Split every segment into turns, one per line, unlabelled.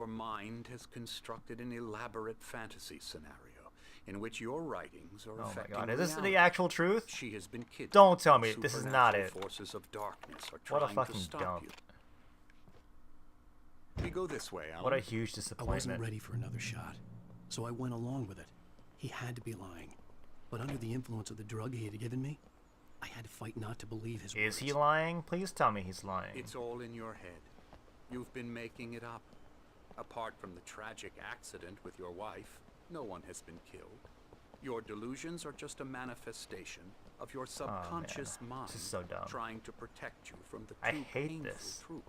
Your mind has constructed an elaborate fantasy scenario in which your writings are affecting
is this
reality.
the actual truth?
She has been kidnapped.
Don't tell me this is not it.
Forces of darkness are
What a
trying
fucking
to stop
dump.
you. We go this way, Alan.
What a huge
I
disappointment.
wasn't ready for another shot, so I went along with it. He had to be lying. But under the influence of the drug he had given me, I had to fight not to believe his words.
Is he lying? Please tell me he's lying.
It's all in your head. You've been making it up. Apart from the tragic accident with your wife, no one has been killed. Your delusions are just a manifestation of your subconscious mind
This is so dumb.
trying to protect you from the
I
true
hate
painful
this.
truth.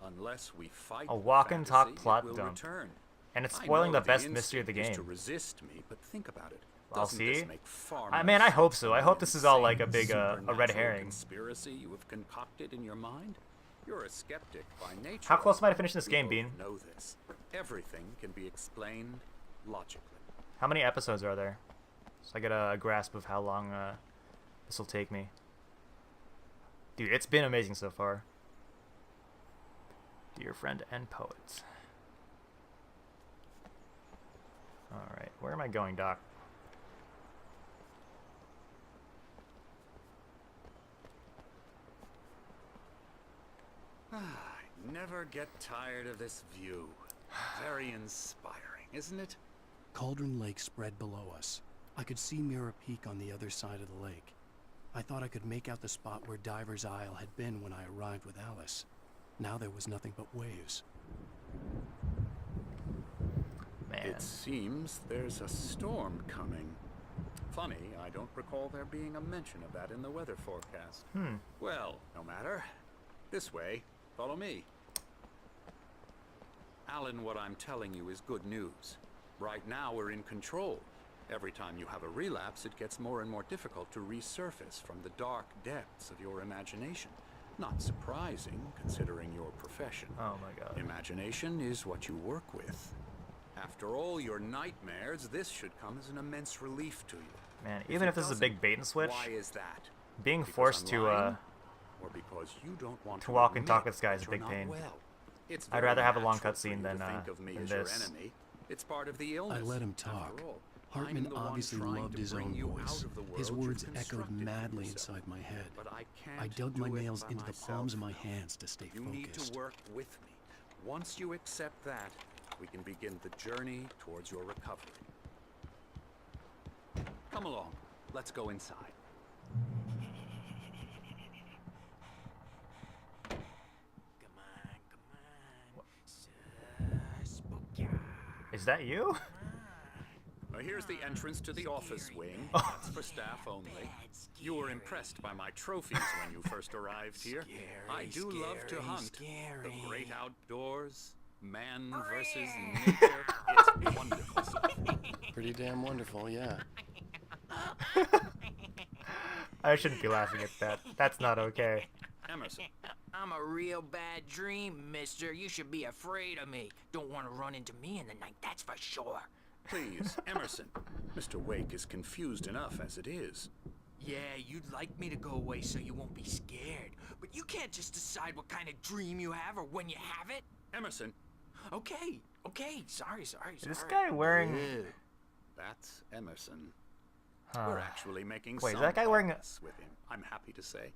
Unless we fight
A
the
walk and talk
fantasy, it
plot
will
dump.
return.
And it's
I
spoiling
know
the best
instinct
mystery of the
is
game.
to resist me, but think about it.
I'll
Doesn't this
see.
make far
Man,
more
I hope
sense
so.
than
I hope
the
this is all like a
insane
big a red
supernatural
herring.
conspiracy you have concocted in your mind? You're a skeptic by nature.
How close am I to finishing this
We
game,
both
Bean?
know this. Everything can be explained logically.
How many episodes are there? So I get a grasp of how long this will take me. Dude, it's been amazing so far. Dear friend and poet. Alright, where am I going, Doc?
I never get tired of this view. Very inspiring, isn't it?
Cauldron Lake spread below us. I could see Mirror Peak on the other side of the lake. I thought I could make out the spot where Diver's Isle had been when I arrived with Alice. Now there was nothing but waves.
Man.
It seems there's a storm coming. Funny, I don't recall there being a mention of that in the weather forecast. Well, no matter. This way, follow me. Alan, what I'm telling you is good news. Right now we're in control. Every time you have a relapse, it gets more and more difficult to resurface from the dark depths of your imagination. Not surprising, considering your profession.
Oh my god.
Imagination is what you work with. After all your nightmares, this should come as an immense relief to you.
Man, even if this is a big bait and switch,
Why is that?
being
Because
forced
I'm
to
lying? Or because you don't want
to walk and talk
admit
with this guy is a
that
big
you're not
pain.
well. It's
I'd
very
rather have a long
natural for
cutscene
you
than
to think of me
than
as your
this.
enemy. It's part of the illness.
I let him
After
talk.
all,
Hartman
I'm the one
obviously
trying
loved
to
his
bring
own
you
voice.
out of the world
His
you've
words echoed
constructed for
madly
yourself.
inside my head.
But I can't
I dug my
do it
nails
by
into the
myself.
palms of my hands to stay
You need
focused.
to work with me. Once you accept that, we can begin the journey towards your recovery. Come along. Let's go inside.
Is that you?
Here's the entrance to the office wing. That's for staff only. You were impressed by my trophies when you first arrived here. I do love to hunt. The great outdoors, man versus nature. It's wonderful stuff.
Pretty damn wonderful, yeah.
I shouldn't be laughing at that. That's not okay.
Emerson,
I'm a real bad dream, mister. You should be afraid of me. Don't want to run into me in the night, that's for sure.
please, Emerson. Mr. Wake is confused enough as it is.
Yeah, you'd like me to go away so you won't be scared. But you can't just decide what kind of dream you have or when you have it.
Emerson.
Okay. Sorry.
Is this guy wearing...
Ew. That's Emerson. We're actually making
Wait, is
some
that guy wearing a...
progress with him, I'm happy to say.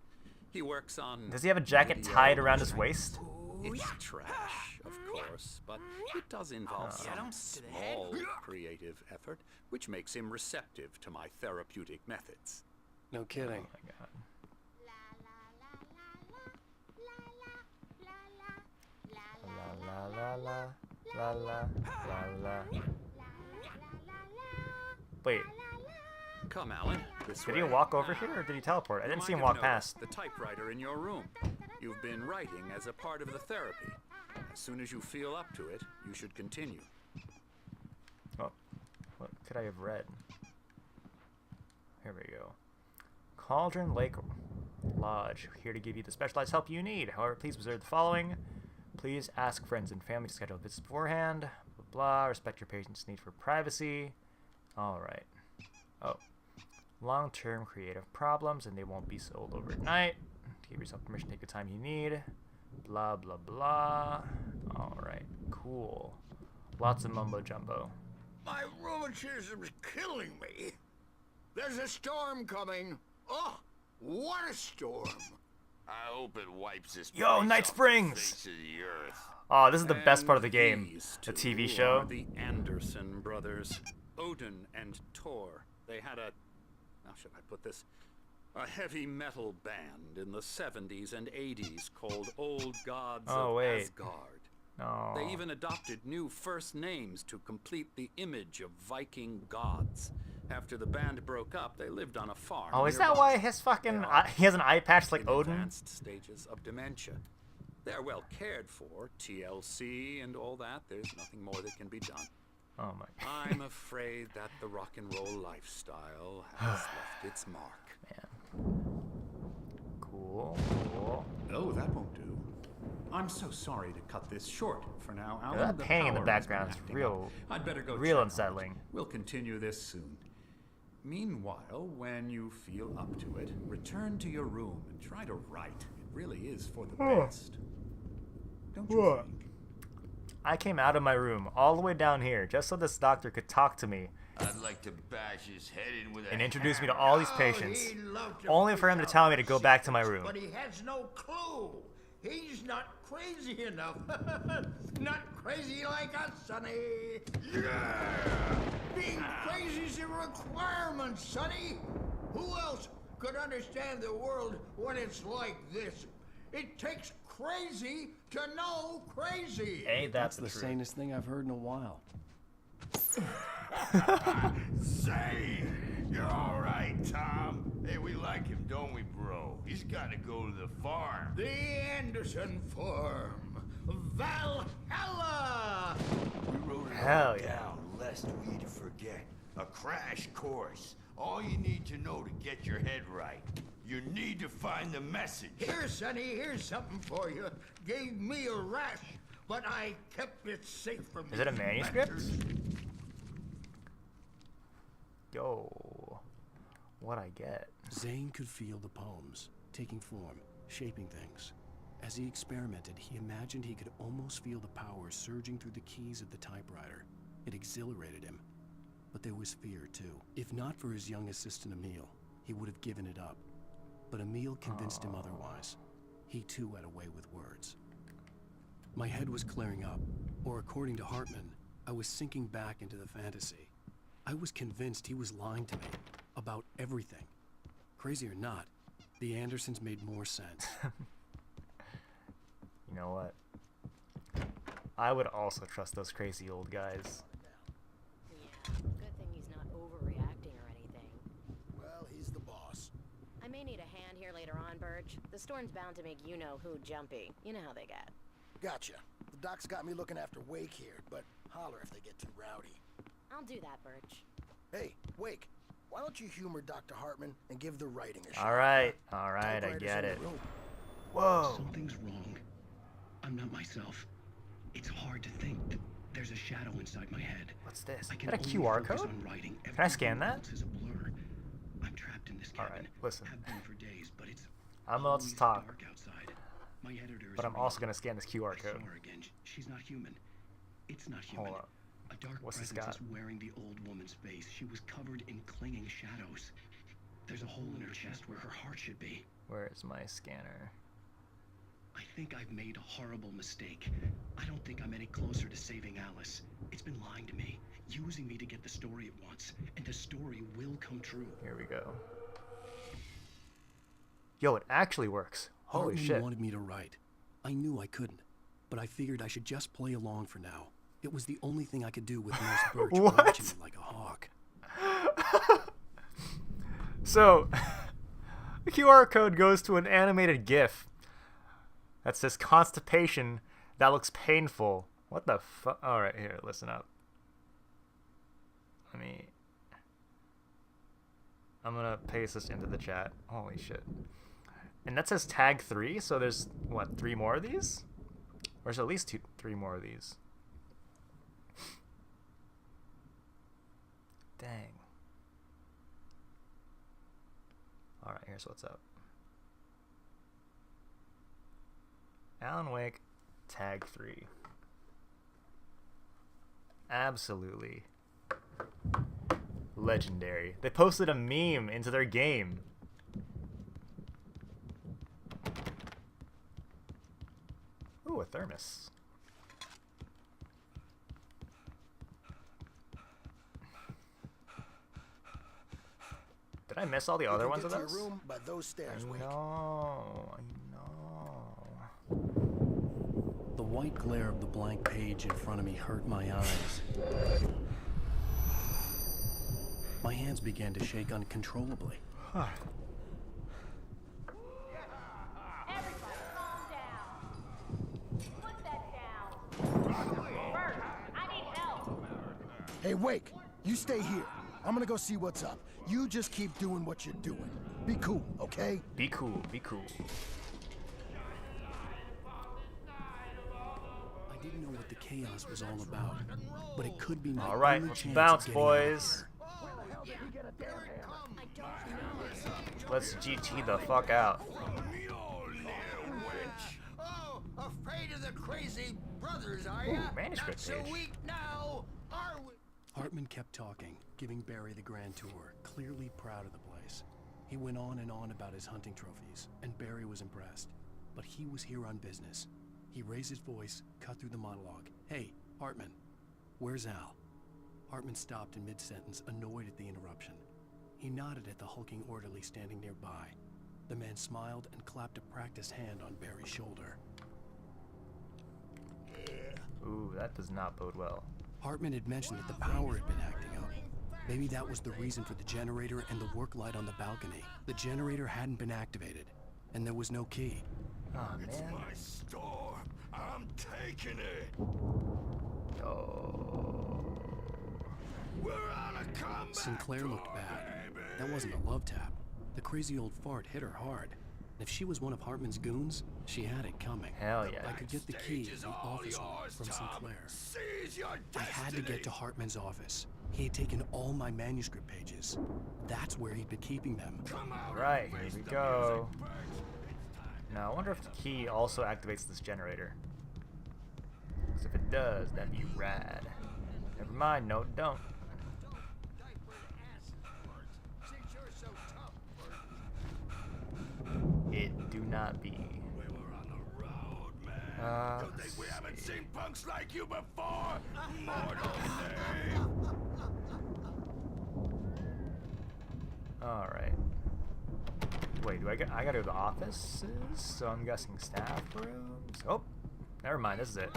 He works on...
Does he have a jacket
video
tied around his
training.
waist?
It's trash, of course, but it does involve some
to the head.
small creative effort, which makes him receptive to my therapeutic methods.
No kidding.
Oh my god. La la la la la la la. Wait,
Come, Alan. This
did
way.
he walk over here or did he teleport? I
You
didn't see
might
him
have
walk past.
noticed the typewriter in your room. You've been writing as a part of the therapy. As soon as you feel up to it, you should continue.
Oh, what could I have read? Here we go. Cauldron Lake Lodge. Here to give you the specialized help you need. However, please observe the following. Please ask friends and family to schedule visits beforehand. Blah, blah. Respect your patient's need for privacy. Alright. Oh. Long-term creative problems, and they won't be solved overnight. Give yourself permission to take the time you need. Blah, blah, blah. Alright. Cool. Lots of mumbo jumbo.
My rheumatism's killing me. There's a storm coming. Oh, what a storm.
I hope it wipes this
Yo,
place
Night
off the
Springs!
face of the earth.
Oh, this is the best part of the
And
game.
these
The
two
TV show.
are the Anderson brothers, Odin and Thor. They had a, how should I put this? A heavy metal band in the 70s and 80s called Old Gods
Oh,
of
wait.
Asgard.
No.
They even adopted new first names to complete the image of Viking gods. After the band broke up, they lived on a farm.
Oh, is that
nearby.
why his fucking he has an eye patch like
In
Odin?
advanced stages of dementia. They're well cared for, TLC and all that. There's nothing more that can be done.
Oh my
I'm afraid that the rock and roll lifestyle has left its mark.
man. Cool. Cool.
Oh, that won't do. I'm so sorry to cut this short for now, Alan.
that
The
pain in the
power has been
background is
acting
real-
up. I'd better go
real
check on it.
unsettling.
We'll continue this soon. Meanwhile, when you feel up to it, return to your room and try to write. It really is for the best. Don't you
What?
think?
I came out of my room all the way down here just so this doctor could talk to me
I'd like to bash his head in with a
and introduce me to
hammer.
all these
Oh,
patients,
he'd love to
only
fish
for him to
out
tell me
my
to go back to my
secrets,
room.
But he has no clue. He's not crazy enough. Not crazy like us, Sonny. Yeah. Being crazy's a requirement, Sonny. Who else could understand the world when it's like this? It takes crazy to know crazy.
Ain't
That's
that
the
truth?
sanest thing I've heard in a while.
Say, you're all right, Tom. Hey, we like him, don't we, bro? He's got to go to the farm.
The Anderson Farm. Valhalla!
We wrote it
Hell
all
yeah.
down, lest we forget. A crash course. All you need to know to get your head right. You need to find the message.
Here, Sonny, here's something for you. Gave me a rash, but I kept it safe from
Is it a
you
manuscript?
bastards.
Yo, what I get?
Zane could feel the poems, taking form, shaping things. As he experimented, he imagined he could almost feel the power surging through the keys of the typewriter. It exhilarated him. But there was fear, too. If not for his young assistant Emil, he would have given it up. But Emil convinced him otherwise. He too had a way with words. My head was clearing up, or according to Hartman, I was sinking back into the fantasy. I was convinced he was lying to me about everything. Crazy or not, the Andersons made more sense.
You know what? I would also trust those crazy old guys.
Yeah, good thing he's not overreacting or anything.
Well, he's the boss.
I may need a hand here later on, Birch. The storm's bound to make you-know-who jumpy. You know how they get.
Gotcha. The doc's got me looking after Wake here, but holler if they get too rowdy.
I'll do that, Birch.
Hey, Wake, why don't you humor Dr. Hartman and give the writing a shot?
Alright, I
Typewriter's
get
in
it.
the room.
Whoa!
Something's wrong. I'm not myself. It's hard to think that there's a shadow inside my head.
What's this?
I
Is
can
that a
only
QR
focus
code?
on writing.
Can I scan that?
Everything else is a blur. I'm trapped in this cabin.
Alright, listen.
Have been for days, but it's
I'm about to
always
talk,
dark outside. My editor is
but I'm
real.
also gonna scan this QR
I saw
code.
her again. She's not human. It's not human.
Hold up.
A dark
What's this
presence
got?
is wearing the old woman's face. She was covered in clinging shadows. There's a hole in her chest where her heart should be.
Where is my scanner?
I think I've made a horrible mistake. I don't think I'm any closer to saving Alice. It's been lying to me, using me to get the story it wants, and the story will come true.
Here we go. Yo, it actually works. Holy
Hartman
shit.
wanted me to write. I knew I couldn't, but I figured I should just play along for now. It was the only thing I could do with Nurse Birch
What?
watching me like a hawk.
So, the QR code goes to an animated GIF that says constipation that looks painful. What the fuck? Alright, here, listen up. I'm gonna paste this into the chat. Holy shit. And that says tag 3, so there's, what, 3 more of these? Or there's at least 3 more of these. Dang. Alright, here's what's up. Alan Wake, tag 3. Absolutely legendary. They posted a meme into their game. Ooh, a thermos. Did I miss all the other ones of those?
Your room by those stairs, Wake.
I know.
The white glare of the blank page in front of me hurt my eyes. My hands began to shake uncontrollably.
Everybody, calm down. Put that down. Bert, I need help.
Hey, Wake, you stay here. I'm gonna go see what's up. You just keep doing what you're doing. Be cool, okay?
Be cool, be cool.
I didn't know what the chaos was all about, but it could be my
All right,
only
let's
chance
bounce,
of getting out of
boys.
here.
Let's GT the fuck out.
Oh, afraid of the crazy brothers, are
Ooh,
ya?
manuscript
Not so
page.
weak now, are we?
Hartman kept talking, giving Barry the grand tour, clearly proud of the place. He went on and on about his hunting trophies, and Barry was impressed. But he was here on business. He raised his voice, cut through the monologue. Hey, Hartman, where's Al? Hartman stopped in mid-sentence, annoyed at the interruption. He nodded at the hulking orderly standing nearby. The man smiled and clapped a practiced hand on Barry's shoulder.
Ooh, that does not bode well.
Hartman had mentioned that the power had been acting up. Maybe that was the reason for the generator and the work light on the balcony. The generator hadn't been activated, and there was no key.
Oh,
It's
man.
my store. I'm taking it.
Oh.
We're on a comeback.
Sinclair looked bad. That wasn't a love tap. The crazy old fart hit her hard. And if she was one of Hartman's goons, she had it coming.
Hell yeah.
I could get the key to the office room from Sinclair.
Seize your
I had to get
destiny.
to Hartman's office. He had taken all my manuscript pages. That's where he'd been keeping them.
Come out and
Right, here
face
we
the
go.
music, Bert.
Now, I wonder if the key also activates this generator. Because if it does, that'd be rad. Never mind, no, don't. It do not be.
We were on the road, man. Don't think we haven't seen punks like you before, mortal thing.
Alright. Wait, I gotta go to the offices? So I'm guessing staff rooms? Oh, never mind, this is it.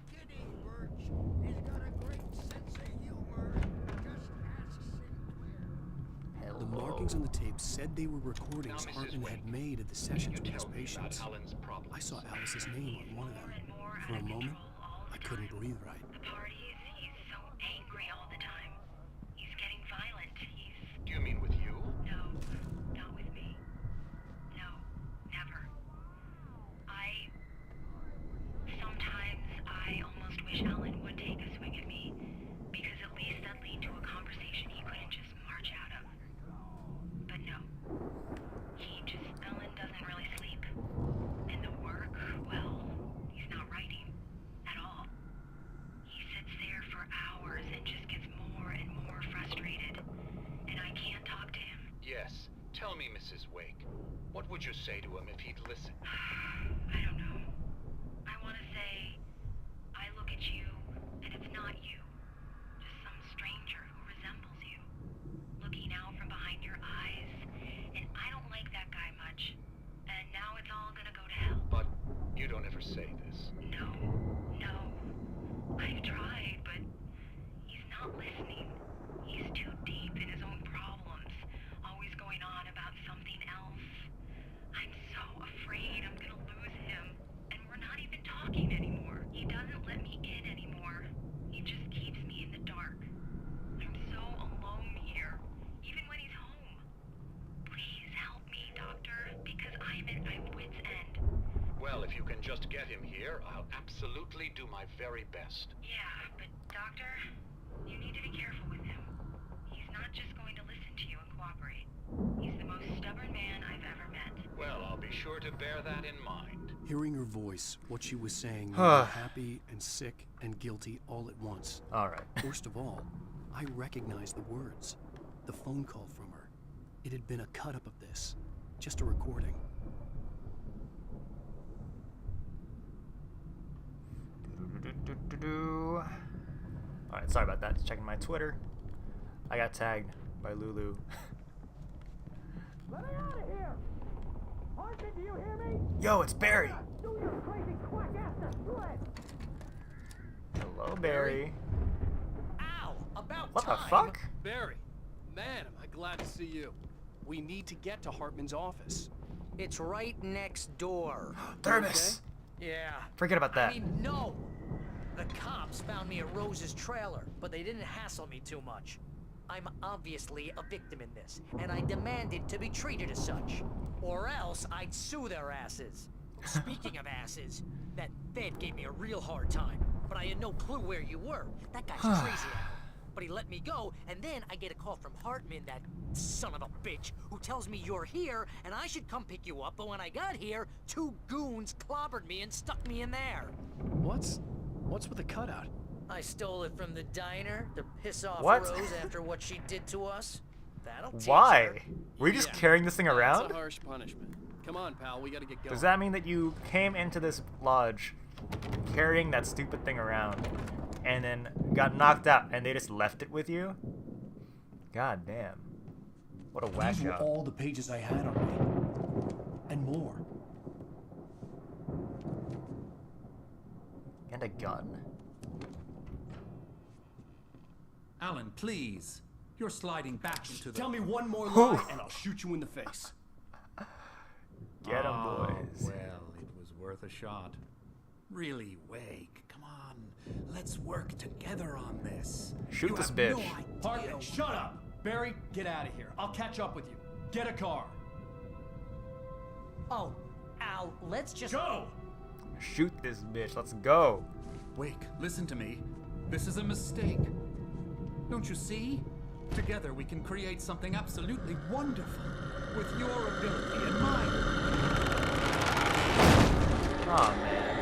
Kidding, Birch. He's got a great sense of humor. Just ask Sinclair.
Hello.
The markings on the tape said they were recordings Hartman had made at the sessions with his patients. I saw Alice's name on one of them. For a moment, I couldn't breathe right.
The parties, he's so angry all the time. He's getting violent.
Do you mean with you?
No, not with me. No, never. Sometimes I almost wish Alan would take a swing at me, because at least that'd lead to a conversation he couldn't just march out of. But no. Alan doesn't really sleep. And the work, well, he's not writing at all. He sits there for hours and just gets more and more frustrated. And I can't talk to him.
Yes. Tell me, Mrs. Wake. What would you say to him if he'd listen?
I don't know. I want to say, I look at you, and it's not you. Just some stranger who resembles you. Looking out from behind your eyes. And I don't like that guy much. And now it's all gonna go to hell.
But you don't ever say this.
No. I've tried, but he's not listening. He's too deep in his own problems, always going on about something else. I'm so afraid I'm gonna lose him, and we're not even talking anymore. He doesn't let me in anymore. He just keeps me in the dark. I'm so alone here, even when he's home. Please help me, Doctor, because I'm at my wit's end.
Well, if you can just get him here, I'll absolutely do my very best.
Yeah, but Doctor, you need to be careful with him. He's not just going to listen to you and cooperate. He's the most stubborn man I've ever met.
Well, I'll be sure to bear that in mind.
Hearing her voice, what she was saying made me happy and sick and guilty all at once.
Alright.
Worst of all, I recognized the words. The phone call from her. It had been a cut-up of this. Just a recording.
Alright, sorry about that. Just checking my Twitter. I got tagged by Lulu.
Let me out of here! Hartman, do you hear me?
Yo, it's Barry!
Do your crazy quack ass to sled!
Hello, Barry.
Ow! About
What the
time.
fuck?
Barry, man, am I glad to see you. We need to get to Hartman's office.
It's right next door.
Thermos!
Yeah.
Forget about that.
I mean, no! The cops found me at Rose's trailer, but they didn't hassle me too much. I'm obviously a victim in this, and I demanded to be treated as such. Or else I'd sue their asses. Speaking of asses, that Fed gave me a real hard time, but I had no clue where you were. That guy's crazy, Al. But he let me go, and then I get a call from Hartman, that son of a bitch, who tells me you're here, and I should come pick you up, but when I got here, 2 goons clobbered me and stuck me in there.
What's with the cutout?
I stole it from the diner to piss off
What?
Rose after what she did to us. That'll teach
Why?
her.
Were you just carrying this thing around?
That's a harsh punishment. Come on, pal, we gotta get going.
Does that mean that you came into this lodge carrying that stupid thing around and then got knocked out and they just left it with you? God damn. What a whack
These were
job.
all the pages I had on me. And more.
And a gun.
Alan, please. You're sliding back into the...
Tell me one more lie and I'll shoot you in the face.
Get 'em,
Oh,
boys.
well, it was worth a shot. Really, Wake, come on. Let's work together on this.
Shoot
You
this
have
bitch.
no idea
Hartman, shut up! Barry, get out of here. I'll catch up with you. Get a car.
Oh, Al, let's just...
Go!
Shoot this bitch. Let's go.
Wake, listen to me. This is a mistake. Don't you see? Together we can create something absolutely wonderful. With your ability and mine.
Oh man.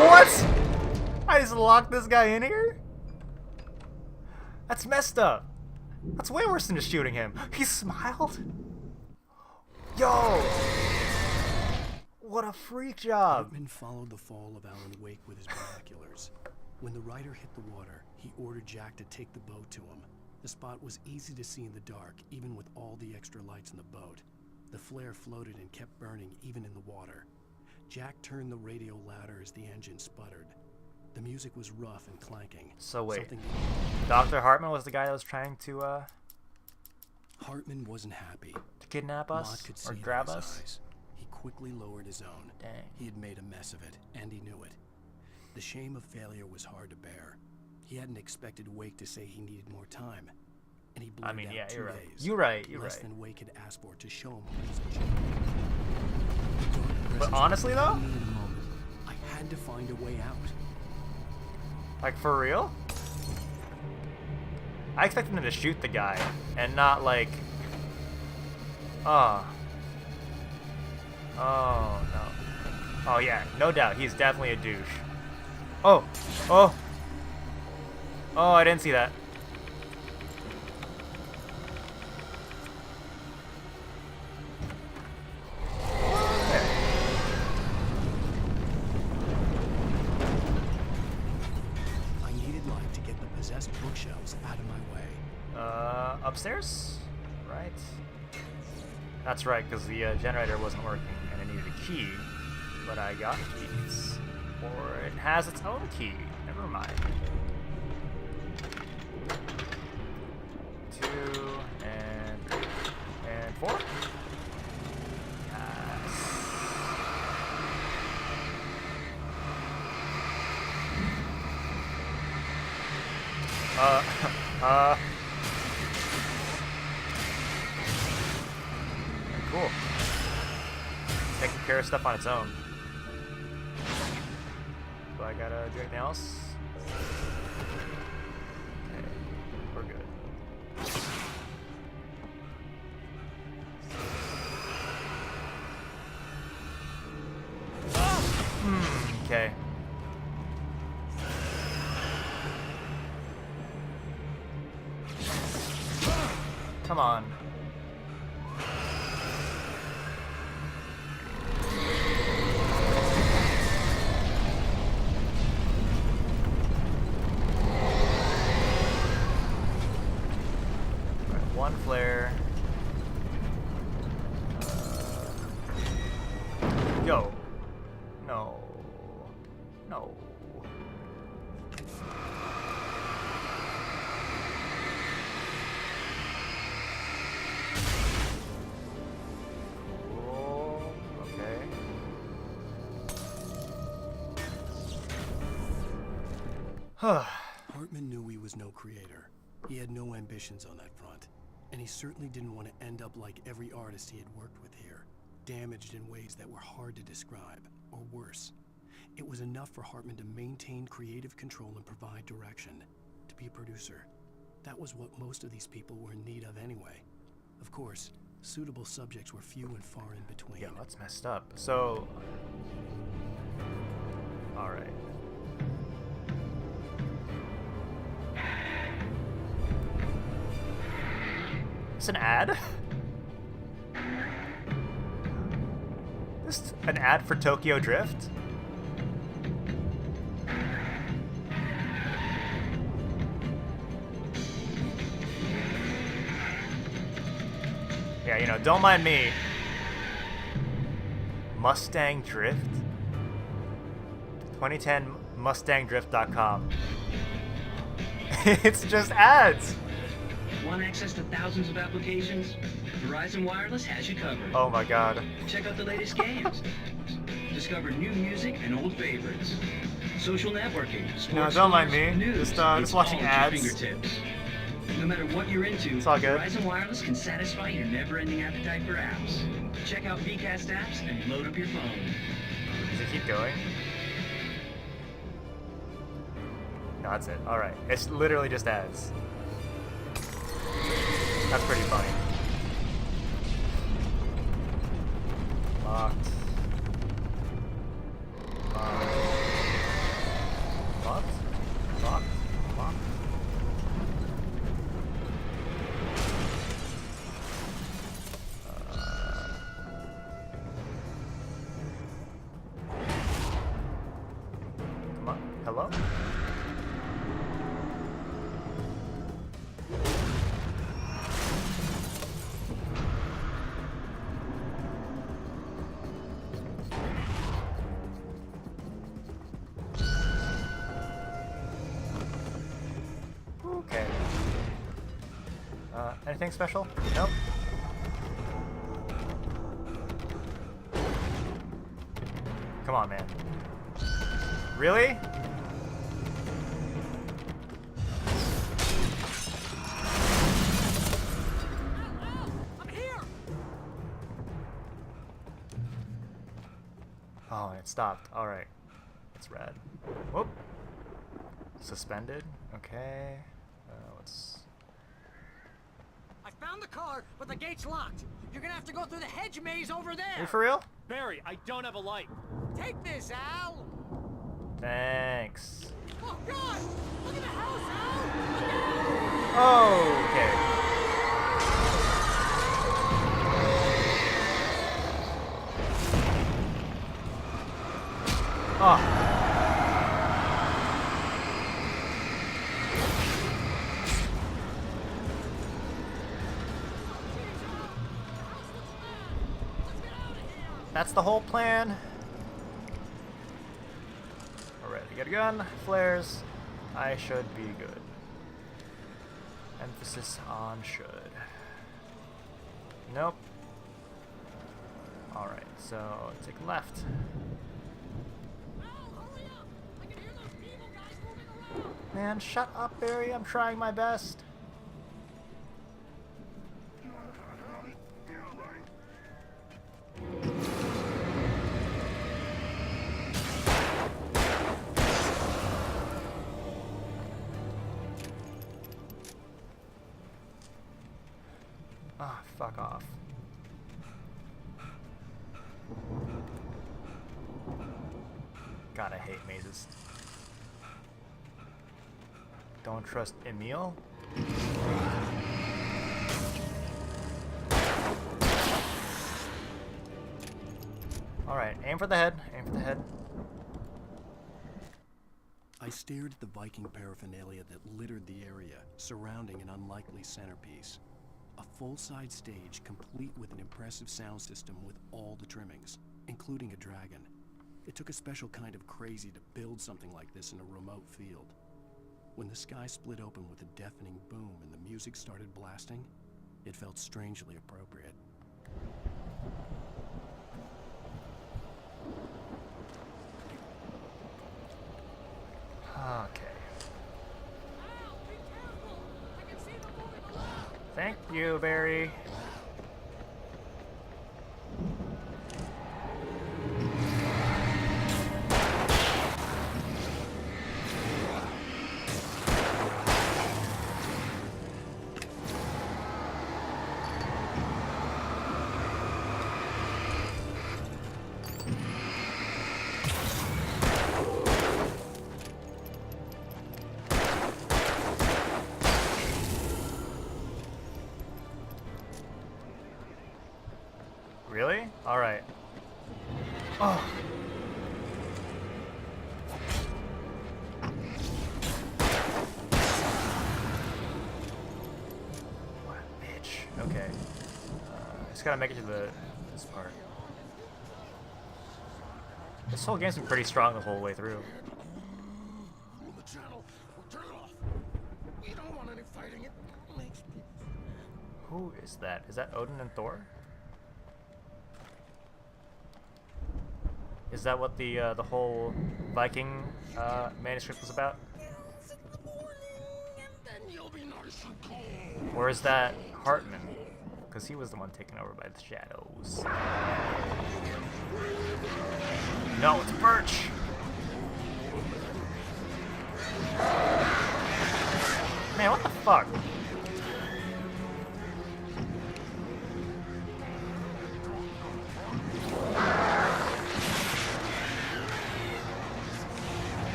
What? I just locked this guy in here? That's messed up. That's way worse than just shooting him. He smiled? Yo! What a freak job.
Hartman followed the fall of Alan Wake with his binoculars. When the rider hit the water, he ordered Jack to take the boat to him. The spot was easy to see in the dark, even with all the extra lights in the boat. The flare floated and kept burning even in the water. Jack turned the radio louder as the engine sputtered. The music was rough and clanking.
So wait,
Something
Dr. Hartman was the guy that was trying to
Hartman wasn't happy.
kidnap
Maude
us
could see
or
it in
grab
his
us?
eyes. He quickly lowered his own.
Dang.
He had made a mess of it, and he knew it. The shame of failure was hard to bear. He hadn't expected Wake to say he needed more time. And he blurted out
yeah,
2
you're right.
days.
You're right, you're
Less
right.
than Wake had asked for to show him what was achieved.
But honestly though?
In a moment, I had to find a way out.
Like for real? I expected him to shoot the guy and not like Oh no. Oh yeah, no doubt. He's definitely a douche. Oh! Oh! Oh, I didn't see that.
I needed light to get the possessed bookshelves out of my way.
Upstairs? Right. That's right, because the generator wasn't working and it needed a key. But I got keys. Or it has its own key. Never mind. 2 and 3 and 4. Cool. Taking care of stuff on its own. Do I gotta do anything else? Okay, we're good. Come on. Alright, one flare. Yo. No. No. Cool. Okay.
Hartman knew he was no creator. He had no ambitions on that front. And he certainly didn't want to end up like every artist he had worked with here, damaged in ways that were hard to describe, or worse. It was enough for Hartman to maintain creative control and provide direction, to be a producer. That was what most of these people were in need of anyway. Of course, suitable subjects were few and far in between.
Yeah, that's messed up. So... Alright. It's an ad? This an ad for Tokyo Drift? Yeah, you know, don't mind me. Mustang Drift? 2010 MustangDrift.com. It's just ads.
Want access to thousands of applications? Verizon Wireless has you covered.
Oh my god.
Check out the latest games. Discover new music and old favorites. Social networking, sports
No, don't mind
scores,
me.
news.
Just
It's
watching
all at
ads.
your fingertips. No matter what you're into,
It's all good.
Verizon Wireless can satisfy your never-ending appetite for apps. Check out VCast apps and load up your phone.
Does it keep going? No, that's it. Alright. It's literally just ads. That's pretty funny. Locked. Locked. Locked? Locked? Locked? Come on. Hello? Okay. Anything special? Nope. Come on, man. Really?
I'm here.
Oh, it stopped. Alright. That's rad. Whoop. Suspended. Okay. Let's...
I found the car, but the gate's locked. You're gonna have to go through the hedge maze over
Are
there.
you for real?
Barry, I don't have a light.
Take this, Al.
Thanks.
Oh God! Look at the house, Al. Look out!
Oh, okay. Oh. That's the whole plan. Alright, I get a gun, flares. I should be good. Emphasis on should. Nope. Alright, so take left. Man, shut up, Barry. I'm trying my best. Ah, fuck off. God, I hate mazes. Don't trust Emil? Alright, aim for the head. Aim for the head.
I stared at the Viking paraphernalia that littered the area, surrounding an unlikely centerpiece. A full-size stage complete with an impressive sound system with all the trimmings, including a dragon. It took a special kind of crazy to build something like this in a remote field. When the sky split open with a deafening boom and the music started blasting, it felt strangely appropriate.
Okay. Thank you, Barry. Really? Alright. Oh. What a bitch. Okay. Just gotta make it to this part. This whole game's been pretty strong the whole way through.
The channel. Turn it off. We don't want any fighting. It makes me...
Who is that? Is that Odin and Thor? Is that what the whole Viking manuscript was about? Or is that Hartman? Because he was the one taken over by the shadows. No, it's Birch! Man, what the fuck?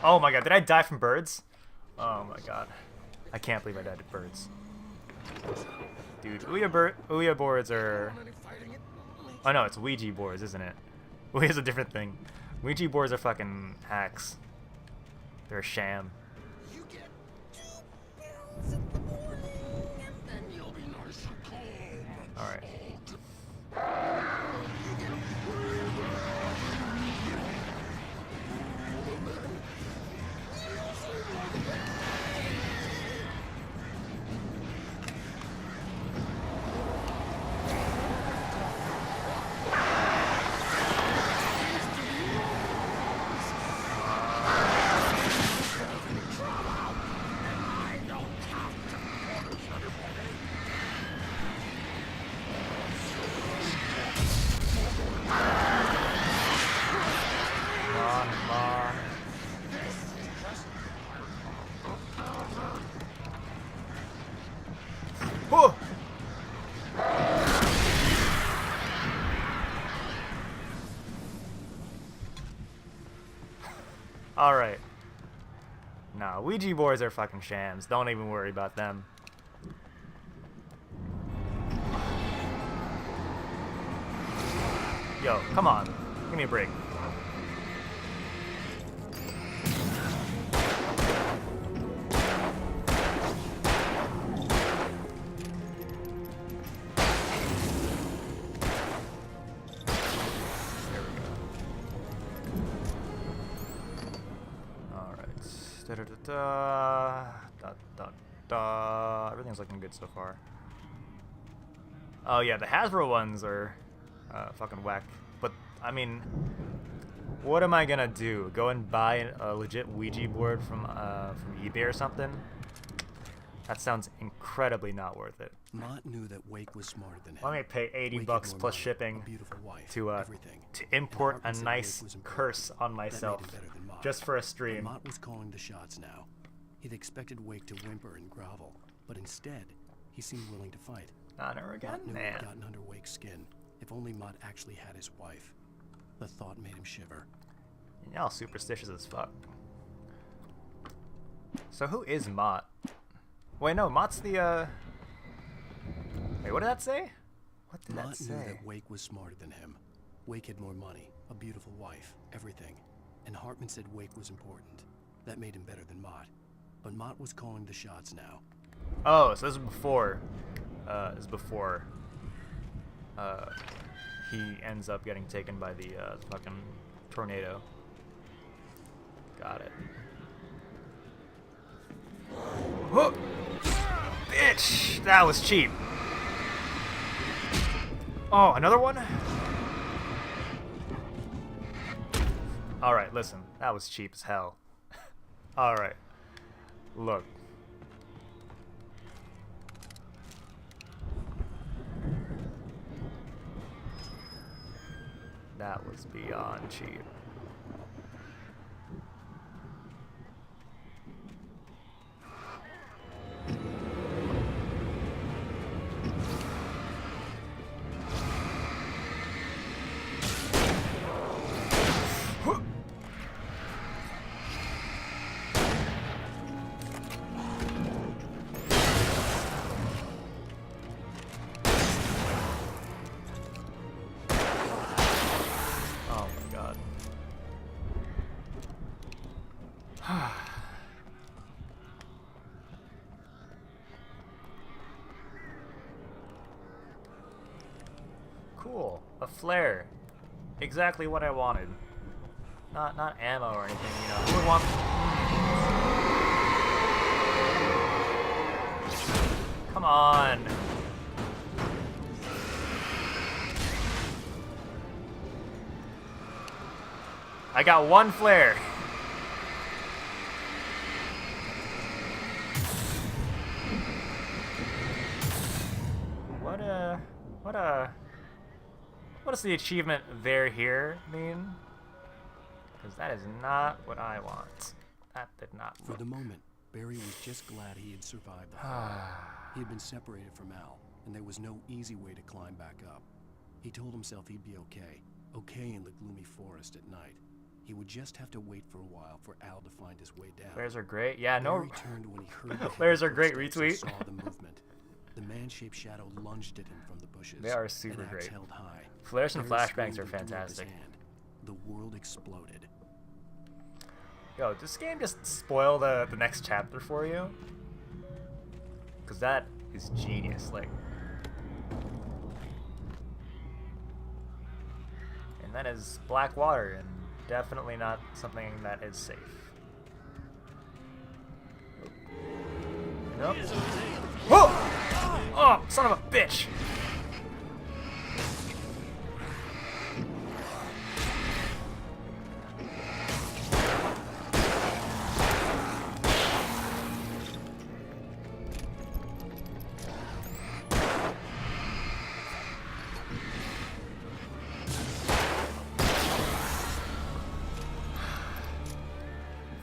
Oh my god, did I die from birds? Oh my god. I can't believe I died to birds. Dude, Ouija boards are... Oh no, it's Ouija boards, isn't it? Ouija's a different thing. Ouija boards are fucking hacks. They're a sham. Alright. Oh! Alright. Nah, Ouija boards are fucking shams. Don't even worry about them. Yo, come on. Give me a break. Everything's looking good so far. Oh yeah, the Hasbro ones are fucking whack. But I mean, what am I gonna do? Go and buy a legit Ouija board from eBay or something? That sounds incredibly not worth it.
Mott knew that Wake was smarter than him.
Let me pay 80
Wake
bucks
had more
plus
money,
shipping
a beautiful wife,
to
everything.
import
And
a
Hartman said
nice
Wake was important.
curse on
That
myself
made him better than Mott.
just for a
But
stream.
Mott was calling the shots now. He'd expected Wake to whimper and grovel, but instead, he seemed willing to fight.
Not her again,
Mott knew
man.
he'd gotten under Wake's skin. If only Mott actually had his wife. The thought made him shiver.
Y'all superstitious as fuck. So who is Mott? Wait, no, Mott's the, Wait, what did that say? What did that
Mott
say?
knew that Wake was smarter than him. Wake had more money, a beautiful wife, everything. And Hartman said Wake was important. That made him better than Mott. But Mott was calling the shots now.
Oh, so this is before, he ends up getting taken by the, fucking tornado. Got it. Whoa! Bitch! That was cheap. Oh, another one? Alright, listen. That was cheap as hell. Alright. Look. That was beyond cheap. Oh my god. Cool. A flare. Exactly what I wanted. Not ammo or anything, you know. Who would want... Come on. I got one flare. What does the achievement "there here" mean? Because that is not what I want. That did not.
For the moment, Barry was just glad he had survived the fall. He had been separated from Al, and there was no easy way to climb back up. He told himself he'd be okay. Okay in the gloomy forest at night. He would just have to wait for a while for Al to find his way down.
Flares are great. Yeah, no.
Barry turned when he heard the
Flares are great.
footsteps and
Retweet.
saw the movement. The man-shaped shadow lunged at him from the bushes.
They are super
an axe
great.
held high.
Flares and
Barry
flashbangs
screamed
are
and threw up his
fantastic.
hand. The world exploded.
Yo, does this game just spoil the next chapter for you? Because that is genius. Like, and that is black water, and definitely not something that is safe. Nope. Whoa! Oh, son of a bitch!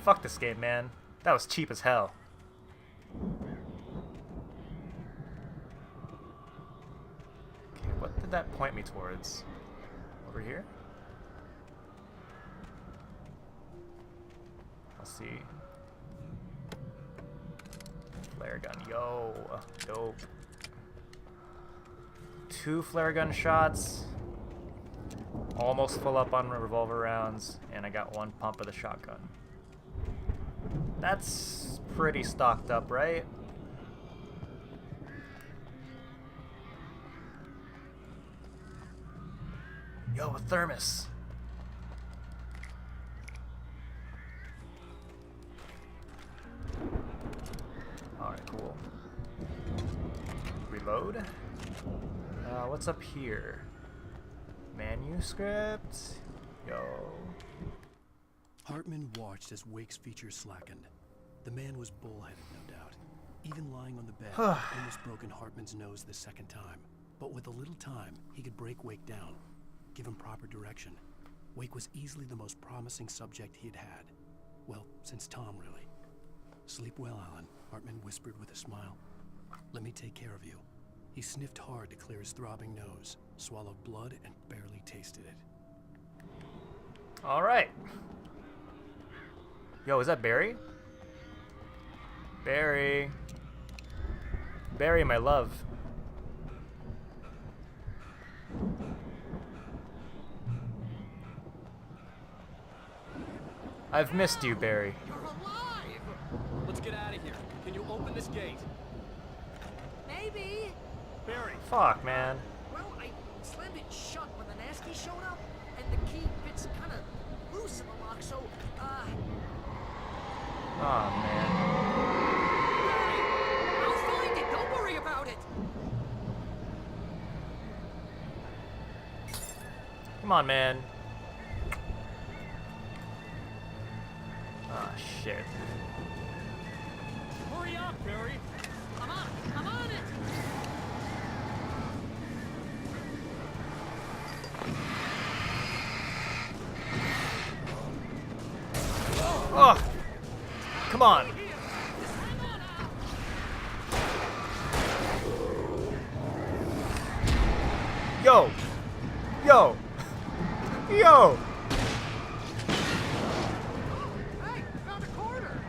Fuck this game, man. That was cheap as hell. Okay, what did that point me towards? Over here? Let's see. Flare gun. Yo. Dope. 2 flare gun shots. Almost full up on revolver rounds. And I got 1 pump of the shotgun. That's pretty stocked up, right? Yo, a thermos. Alright, cool. Reload. What's up here? Manuscript? Yo.
Hartman watched as Wake's features slackened. The man was bullheaded, no doubt. Even lying on the bed, I almost broken Hartman's nose the second time. But with a little time, he could break Wake down, give him proper direction. Wake was easily the most promising subject he had had. Well, since Tom, really. Sleep well, Alan, Hartman whispered with a smile. Let me take care of you. He sniffed hard to clear his throbbing nose, swallowed blood, and barely tasted it.
All right. Yo, is that Barry? Barry. Barry, my love. I've missed you, Barry.
You're alive! Let's get out of here. Can you open this gate?
Maybe.
Barry.
Fuck, man.
Well, I slammed it shut when the nasty showed up, and the key fits kind of loose in the lock, so,
Oh, man.
I'll find it. Don't worry about it.
Come on, man. Ah, shit.
Hurry up, Barry.
I'm on it.
Oh! Come on. Yo! Yo! Yo!
Hey, found a corner.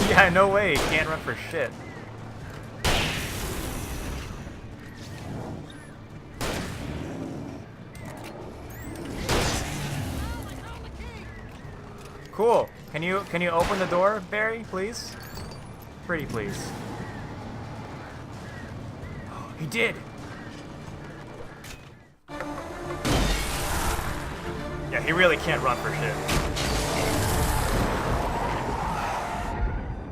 Yeah, no way. He can't run for shit. Cool. Can you open the door, Barry, please? Pretty please. He did. Yeah, he really can't run for shit.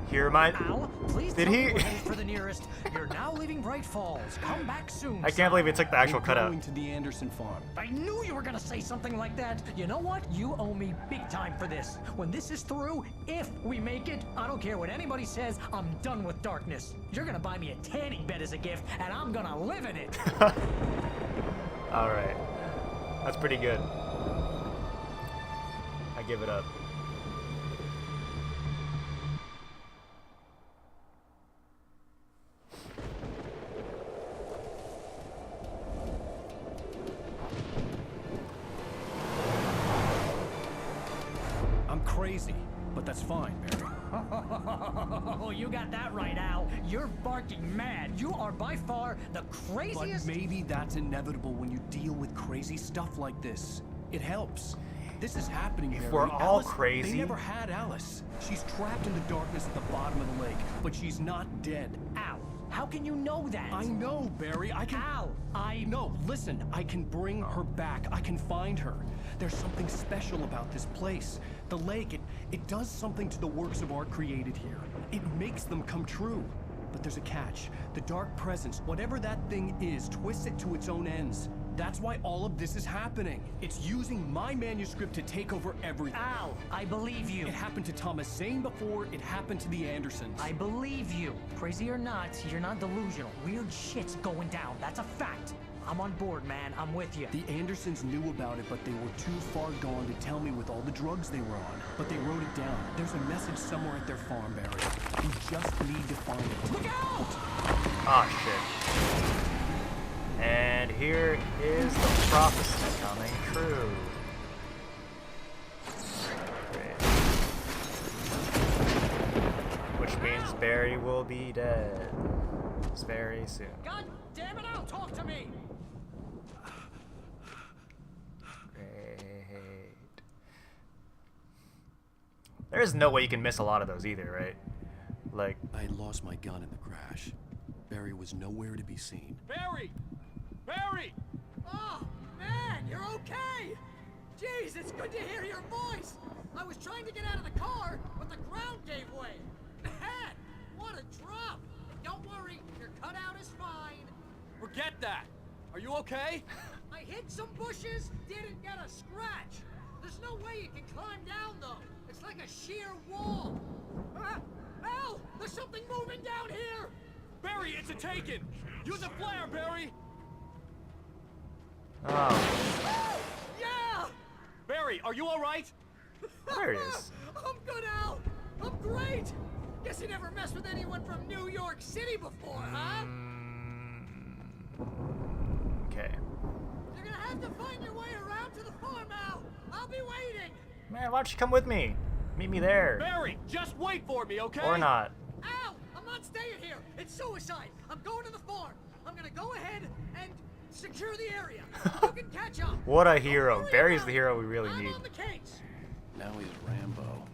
Here, my.
Al, please
Did
tell
he?
me we're headed for the nearest. You're now leaving Bright Falls. Come back soon.
I can't believe he took the actual
We're
cutout.
going to the Anderson farm.
I knew you were gonna say something like that. You know what? You owe me big time for this. When this is through, if we make it, I don't care what anybody says, I'm done with darkness. You're gonna buy me a tanning bed as a gift, and I'm gonna live in it.
All right, that's pretty good. I give it up.
Crazy, but that's fine, Barry.
Oh, you got that right, Al. You're barking mad. You are by far the craziest.
But maybe that's inevitable when you deal with crazy stuff like this. It helps. This is happening,
If
Barry.
we're all
Alice,
crazy.
They never had Alice. She's trapped in the darkness at the bottom of the lake, but she's not dead.
Al, how can you know that?
I know, Barry. I can.
Al,
No, listen. I can bring her back. I can find her. There's something special about this place. The lake, it does something to the works of art created here. It makes them come true. But there's a catch. The dark presence, whatever that thing is, twists it to its own ends. That's why all of this is happening. It's using my manuscript to take over everything.
Al, I believe you.
It happened to Thomas Zane before, it happened to the Andersons.
I believe you. Crazy or not, you're not delusional. Weird shit's going down. That's a fact. I'm on board, man. I'm with you.
The Andersons knew about it, but they were too far gone to tell me with all the drugs they were on. But they wrote it down. There's a message somewhere at their farm, Barry. You just need to find it. Look out!
Ah, shit. And here is the prophecy coming true. Great. Which means Barry will be dead very soon.
God damn it, Al, talk to me!
Great. There is no way you can miss a lot of those either, right? Like,
I had lost my gun in the crash. Barry was nowhere to be seen.
Barry! Barry!
Oh, man, you're okay! Jeez, it's good to hear your voice! I was trying to get out of the car, but the ground gave way. Man, What a drop! Don't worry, your cutout is fine.
Forget that. Are you okay?
I hit some bushes, didn't get a scratch. There's no way you can climb down, though. It's like a sheer wall. Al! There's something moving down here!
Barry, it's a taken! Use a flare, Barry!
Oh.
Yeah!
Barry, are you alright?
There he is.
I'm good, Al! I'm great! Guess you never messed with anyone from New York City before, huh?
Okay.
You're gonna have to find your way around to the farm, Al! I'll be waiting!
Man, why don't you come with me? Meet me there.
Barry, just wait for me, okay?
Or not.
Al! I'm not staying here! It's suicide! I'm going to the farm! I'm gonna go ahead and secure the area. You can catch up.
What a hero. Barry's the hero we really
I'm
need.
on the case.
Now he's Rambo.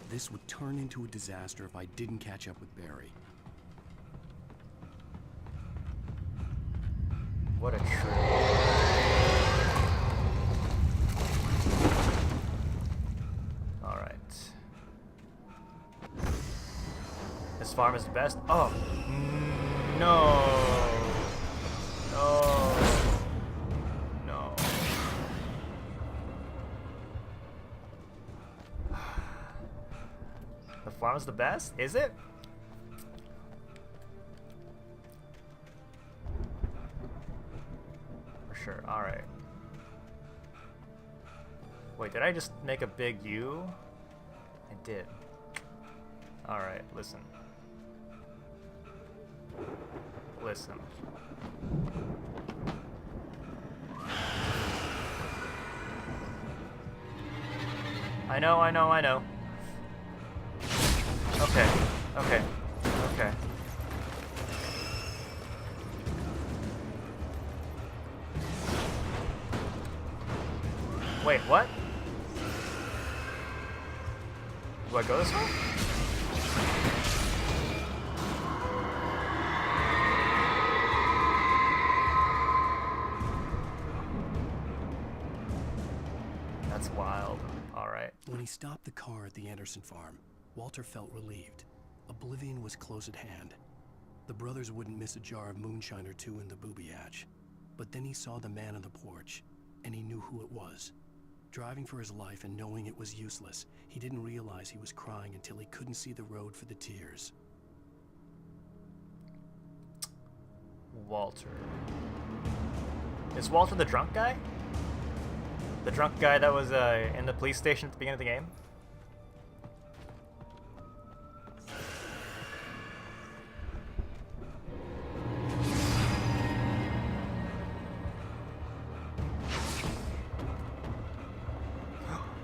This would turn into a disaster if I didn't catch up with Barry.
What a trick. Alright. This farm is the best. Oh. No. No. No. The farm is the best? Is it? For sure. Alright. Wait, did I just make a big U? I did. Alright, listen. Listen. I know. Okay, okay, okay. Wait, what? Do I go this way? That's wild. Alright.
When he stopped the car at the Anderson farm, Walter felt relieved. Oblivion was close at hand. The brothers wouldn't miss a jar of moonshine or two in the booby hatch. But then he saw the man on the porch, and he knew who it was. Driving for his life and knowing it was useless, he didn't realize he was crying until he couldn't see the road for the tears.
Walter. Is Walter the drunk guy? The drunk guy that was in the police station at the beginning of the game?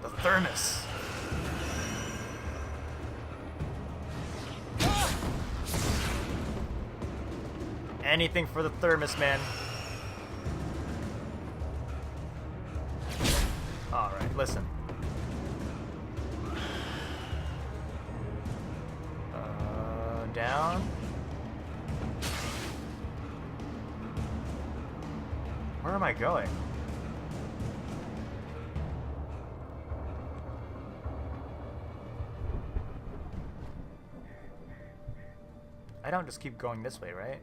The thermos. Anything for the thermos, man. Alright, listen. Down. Where am I going? I don't just keep going this way, right?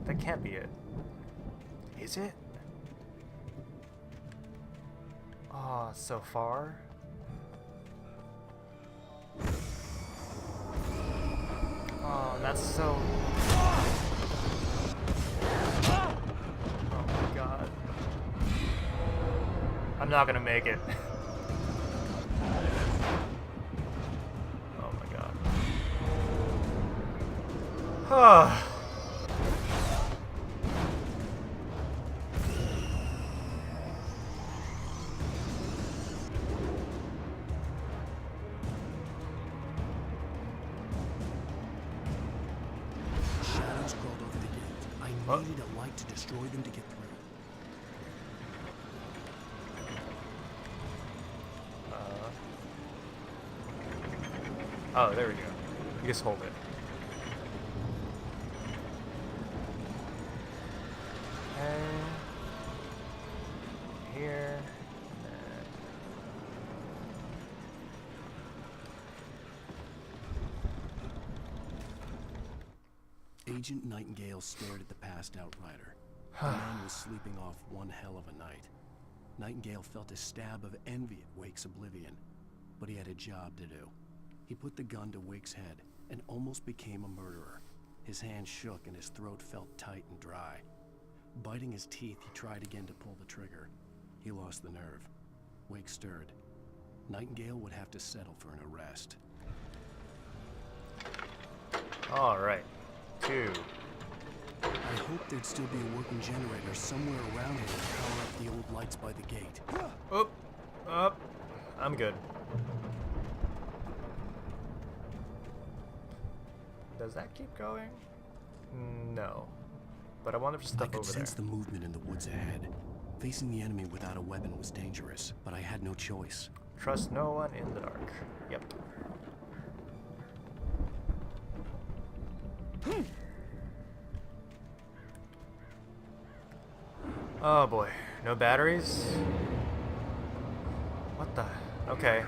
That can't be it. Is it? Oh, so far. Oh, that's so... Oh my god. I'm not gonna make it. Oh my god. Ah.
Shadows crawled over the gate. I needed a light to destroy them to get through.
Oh, there we go. You just hold it. And here. And
Agent Nightingale stared at the passed-out rider. The man was sleeping off one hell of a night. Nightingale felt a stab of envy at Wake's oblivion, but he had a job to do. He put the gun to Wake's head and almost became a murderer. His hand shook and his throat felt tight and dry. Biting his teeth, he tried again to pull the trigger. He lost the nerve. Wake stirred. Nightingale would have to settle for an arrest.
All right. 2.
I hoped there'd still be a working generator somewhere around here to power up the old lights by the gate.
Up. I'm good. Does that keep going? No. But I wonder if there's stuff
I could
over
sense
there.
the movement in the woods ahead. Facing the enemy without a weapon was dangerous, but I had no choice.
Trust no one in the dark. Yep. Oh boy. No batteries? What the? Okay.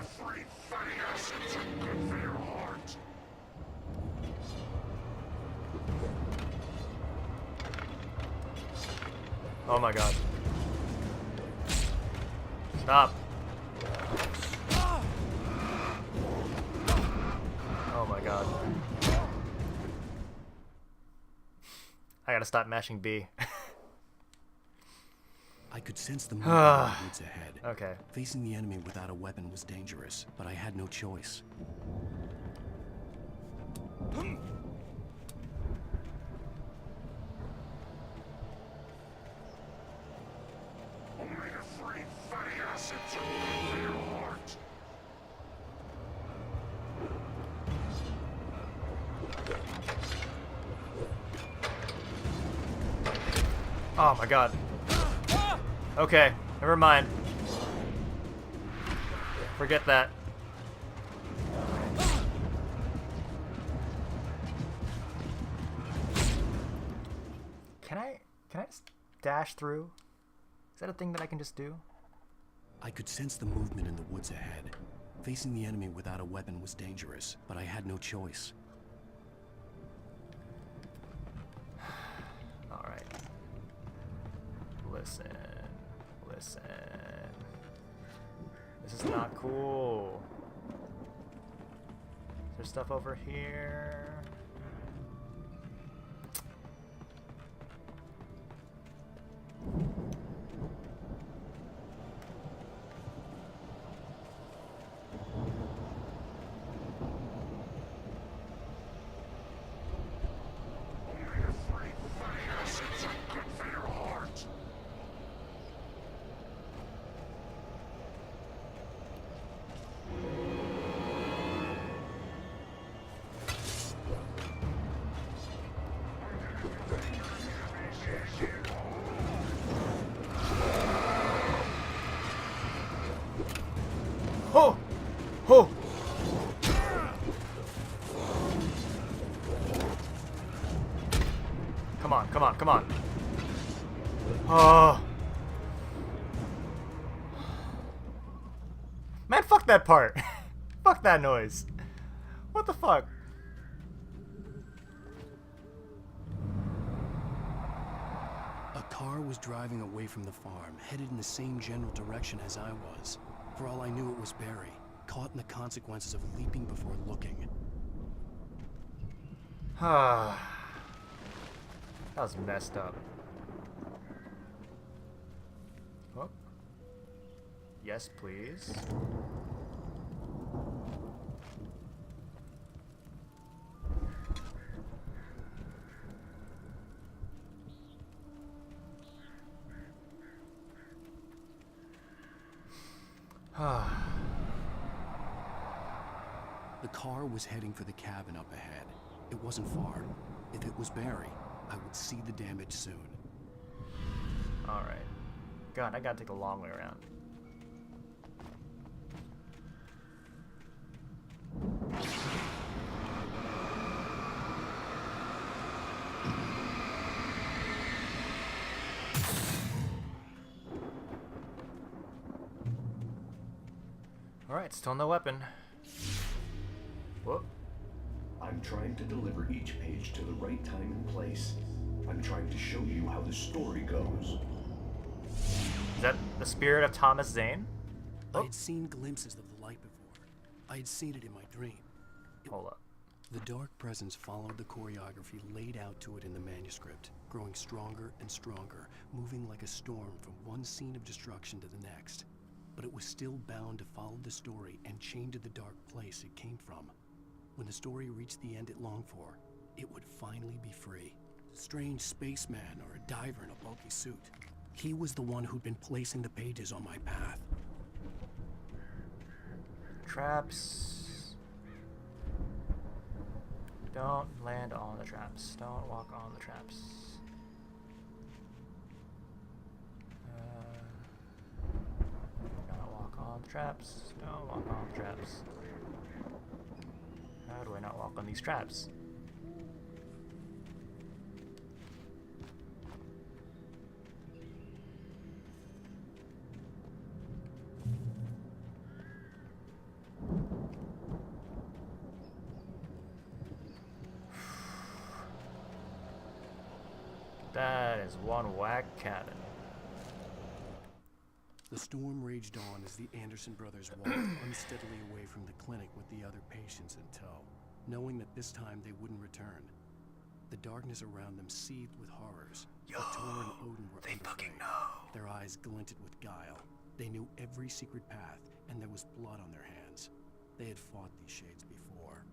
Oh my god. Stop. Oh my god. I gotta stop mashing B.
I could sense the movement in the woods ahead.
Okay.
Facing the enemy without a weapon was dangerous, but I had no choice.
Oh my god. Okay, never mind. Forget that. Can I just dash through? Is that a thing that I can just do?
I could sense the movement in the woods ahead. Facing the enemy without a weapon was dangerous, but I had no choice.
Alright. Listen. This is not cool. Is there stuff over here? Oh! Oh! Come on, come on, come on. Oh. Man, fuck that part. Fuck that noise. What the fuck?
A car was driving away from the farm, headed in the same general direction as I was. For all I knew, it was Barry, caught in the consequences of leaping before looking.
That was messed up. Oh. Yes, please.
The car was heading for the cabin up ahead. It wasn't far. If it was Barry, I would see the damage soon.
Alright. God, I gotta take a long way around. Alright, still no weapon. Whoop.
I'm
I'm trying to deliver each page to the right time and place. I'm trying to show you how the story goes.
Is that the spirit of Thomas Zane?
I had seen glimpses of the light before. I had seen it in my dream.
Hold up.
The dark presence followed the choreography laid out to it in the manuscript, growing stronger and stronger, moving like a storm from one scene of destruction to the next. But it was still bound to follow the story and chained to the dark place it came from. When the story reached the end it longed for, it would finally be free. Strange spaceman or a diver in a bulky suit. He was the one who'd been placing the pages on my path.
Traps. Don't land on the traps. Don't walk on the traps. Don't walk on the traps. Don't walk on the traps. How do I not walk on these traps? That is one whack cabin.
The storm raged on as the Anderson brothers walked unsteadily away from the clinic with the other patients in tow, knowing that this time they wouldn't return. The darkness around them seethed with horrors. But Tor and Odin were unafraid. Their eyes glinted with guile. They knew every secret path, and there was blood on their hands. They had fought these shades before.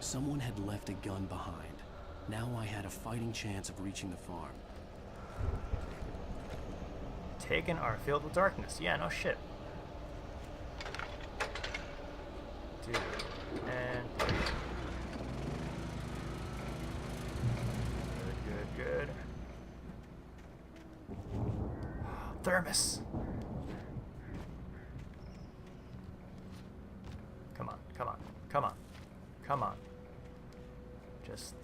Someone had left a gun behind. Now I had a fighting chance of reaching the farm.
Taken are filled with darkness. Yeah, no shit. 2 and 3. Good. Thermos. Come on. Just. Come on. Just.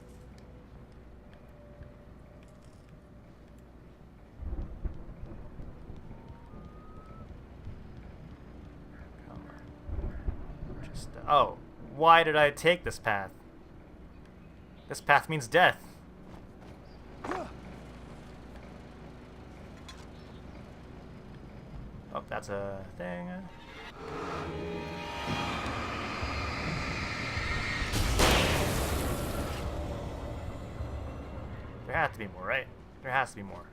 Oh, why did I take this path? This path means death. Oh, that's a thing. There has to be more, right? There has to be more.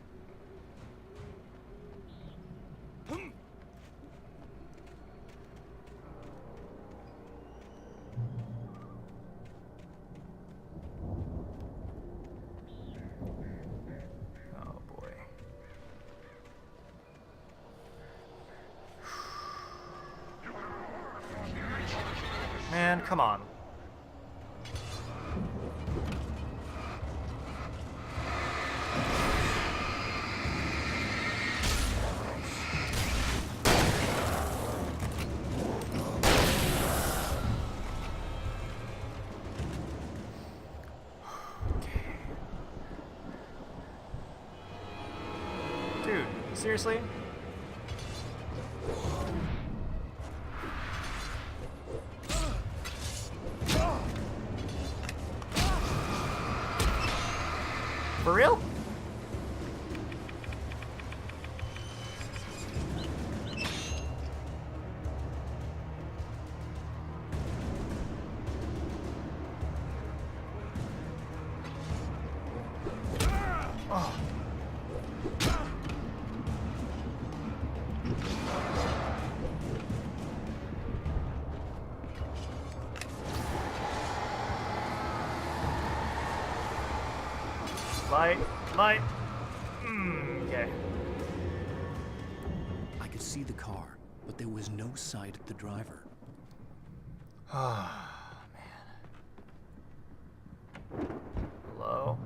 Oh boy. Man, come on. Dude, seriously? For real? Oh. Light. Okay.
I could see the car, but there was no sight of the driver.
Oh, man. Hello?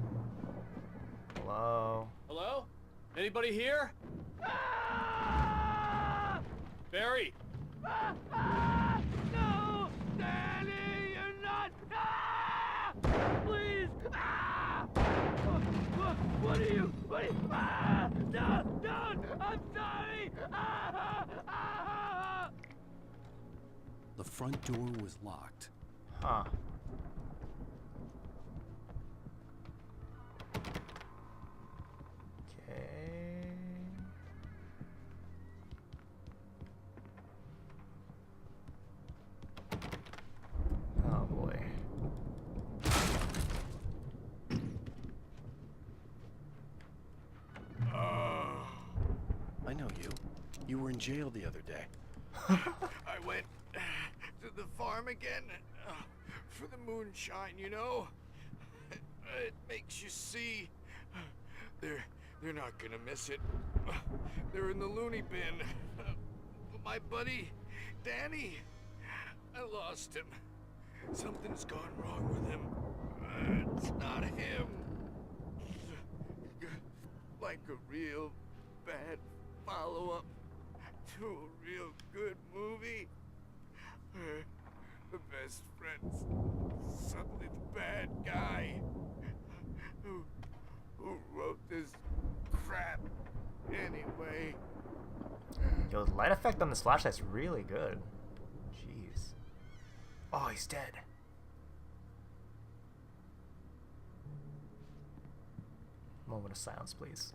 Hello? Anybody here? Barry!
No! Danny, you're not! Please! What are you? Don't! I'm sorry!
The front door was locked.
Huh. Okay. Oh boy.
I know you. You were in jail the other day.
I went to the farm again for the moonshine, you know? It makes you see. They're not gonna miss it. They're in the loony bin. But my buddy, Danny, I lost him. Something's gone wrong with him. It's not him. Like a real bad follow-up to a real good movie. The best friend's suddenly the bad guy who wrote this crap anyway.
Yo, the light effect on this flashlight's really good. Jeez. Oh, he's dead. Moment of silence, please.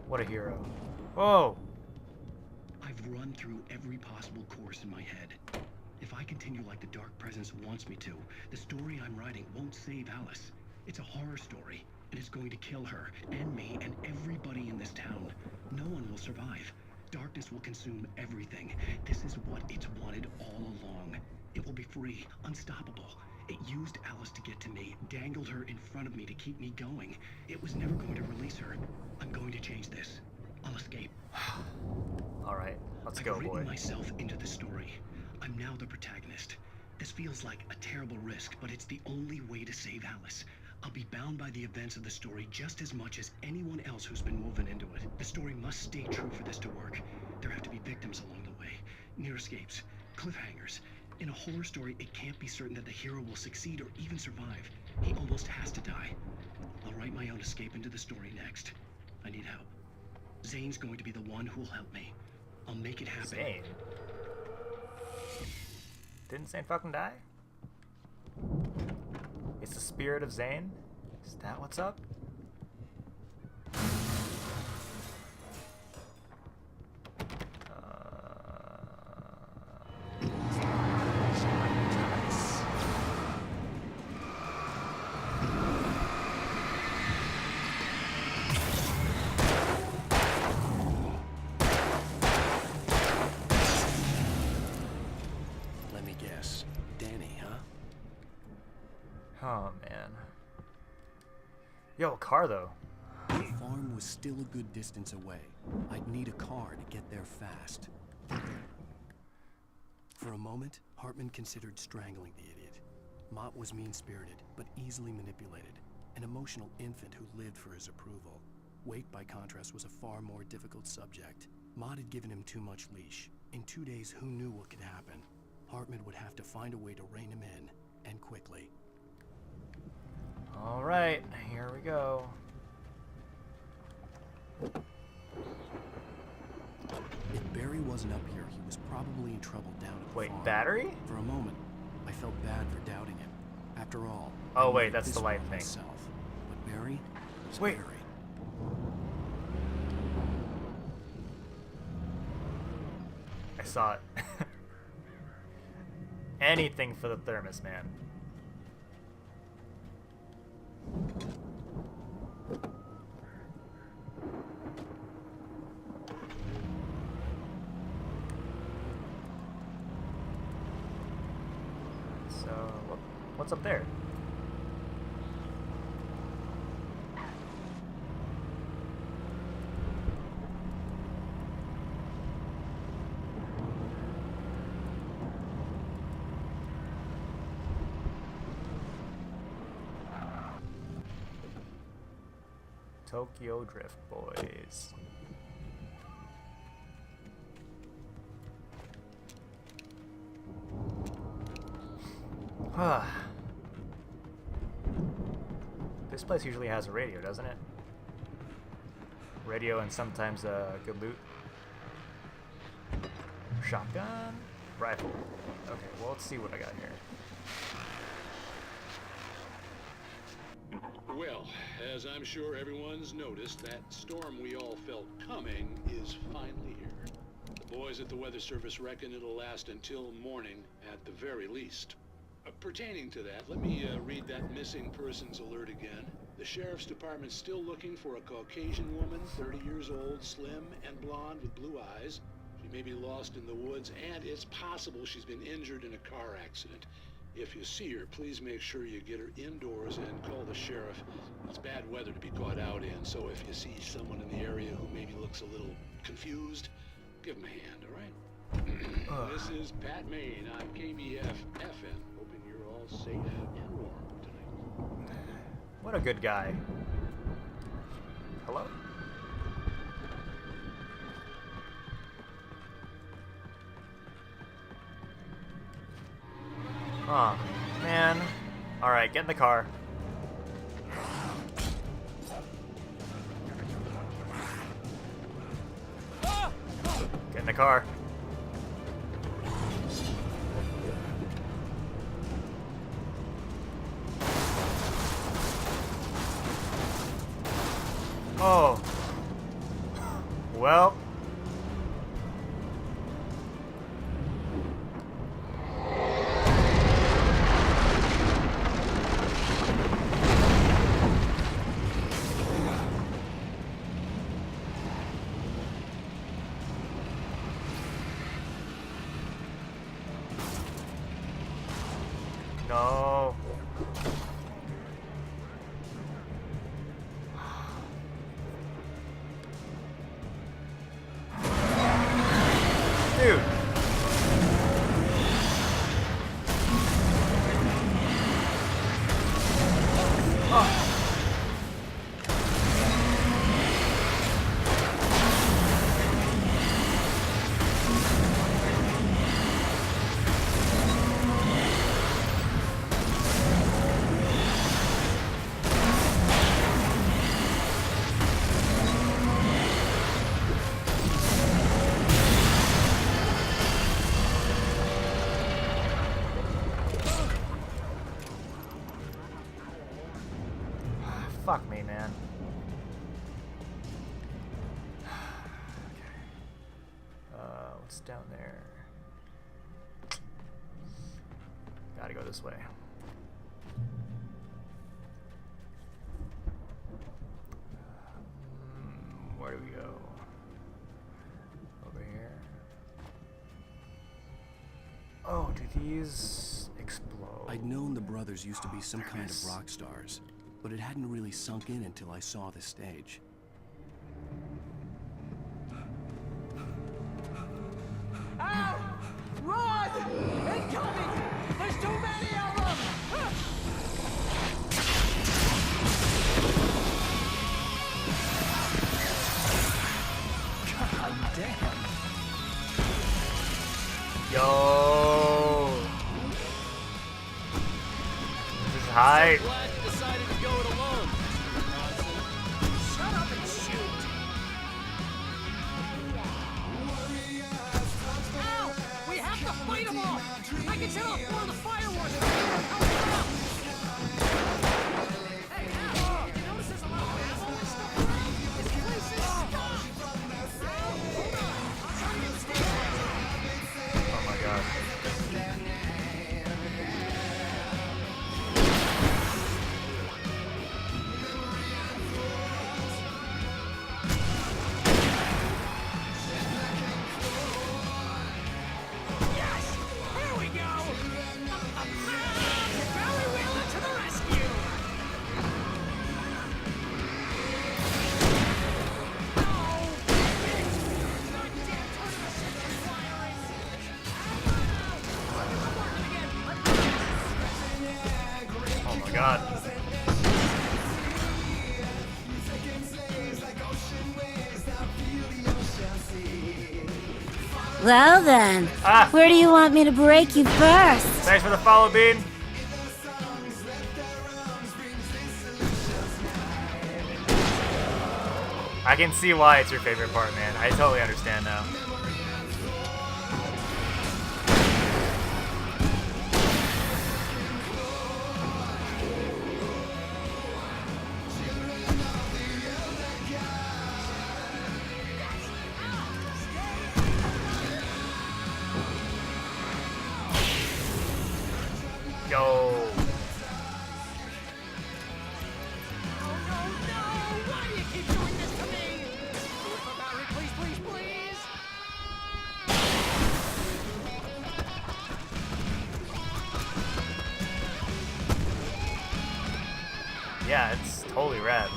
What a hero. Whoa!
I've run through every possible course in my head. If I continue like the Dark Presence wants me to, the story I'm writing won't save Alice. It's a horror story, and it's going to kill her, and me, and everybody in this town. No one will survive. Darkness will consume everything. This is what it's wanted all along. It will be free, unstoppable. It used Alice to get to me, dangled her in front of me to keep me going. It was never going to release her. I'm going to change this. I'll escape.
Alright, let's go, boy.
I've written myself into the story. I'm now the protagonist. This feels like a terrible risk, but it's the only way to save Alice. I'll be bound by the events of the story just as much as anyone else who's been woven into it. The story must stay true for this to work. There have to be victims along the way, near escapes, cliffhangers. In a horror story, it can't be certain that the hero will succeed or even survive. He almost has to die. I'll write my own escape into the story next. I need help. Zane's going to be the one who'll help me. I'll make it happen.
Zane? Didn't Zane fucking die? It's the spirit of Zane? Is that what's up?
Let me guess. Danny, huh?
Oh, man. Yo, a car, though.
The farm was still a good distance away. I'd need a car to get there fast. For a moment, Hartman considered strangling the idiot. Mott was mean-spirited, but easily manipulated. An emotional infant who lived for his approval. Wake, by contrast, was a far more difficult subject. Mott had given him too much leash. In 2 days, who knew what could happen? Hartman would have to find a way to rein him in, and quickly.
Alright, here we go.
If Barry wasn't up here, he was probably in trouble down at the
Wait,
farm.
battery?
For a moment, I felt bad for doubting him. After all,
Oh,
I
wait,
made
that's
this
the light
one
thing.
myself. But Barry was
Wait.
Barry.
I saw it. Anything for the thermos, man. So, what's up there? Tokyo Drift Boys. This place usually has a radio, doesn't it? Radio and sometimes good loot. Shotgun, rifle. Okay, well let's see what I got here.
Well, as I'm sure everyone's noticed, that storm we all felt coming is finally here. The boys at the Weather Service reckon it'll last until morning at the very least. Pertaining to that, let me read that missing persons alert again. The Sheriff's Department's still looking for a Caucasian woman, 30 years old, slim and blonde with blue eyes. She may be lost in the woods, and it's possible she's been injured in a car accident. If you see her, please make sure you get her indoors and call the sheriff. It's bad weather to be caught out in, so if you see someone in the area who maybe looks a little confused, give him a hand, all right? This is Pat Maine on KBF-FM, hoping you're all safe and warm tonight.
What a good guy. Hello? Oh, man. Alright, get in the car. Get in the car. Oh. Well. No. Dude. Oh. Fuck me, man. Okay. What's down there? Gotta go this way. Where do we go? Over here. Oh, do these explode?
I'd known the brothers used to be some kind of rock stars, but it hadn't really sunk in until I saw the stage.
Out! Run! Incoming! There's too many of them! God damn.
Yo! This is high.
So glad you decided to go it alone.
Shut up and shoot! Ow! We have to fight them all! I can set off more of the fireworks! Hey, Al! You notice there's a lot of ammo and stuff around? This place is stocked! Al, hold on! I'm trying to get stabilized!
Oh my god.
Yes! Here we go! Valley Wheeler to the rescue! No! Not yet! Turn the system firing!
Oh my god.
Well then, where do you want me to break you first?
Thanks for the follow, Bean. I can see why it's your favorite part, man. I totally understand now. Yo. Yeah, it's totally rad.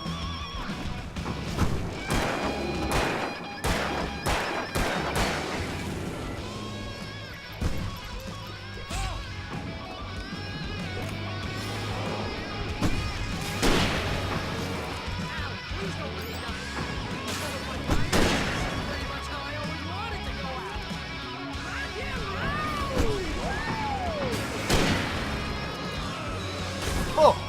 Oh!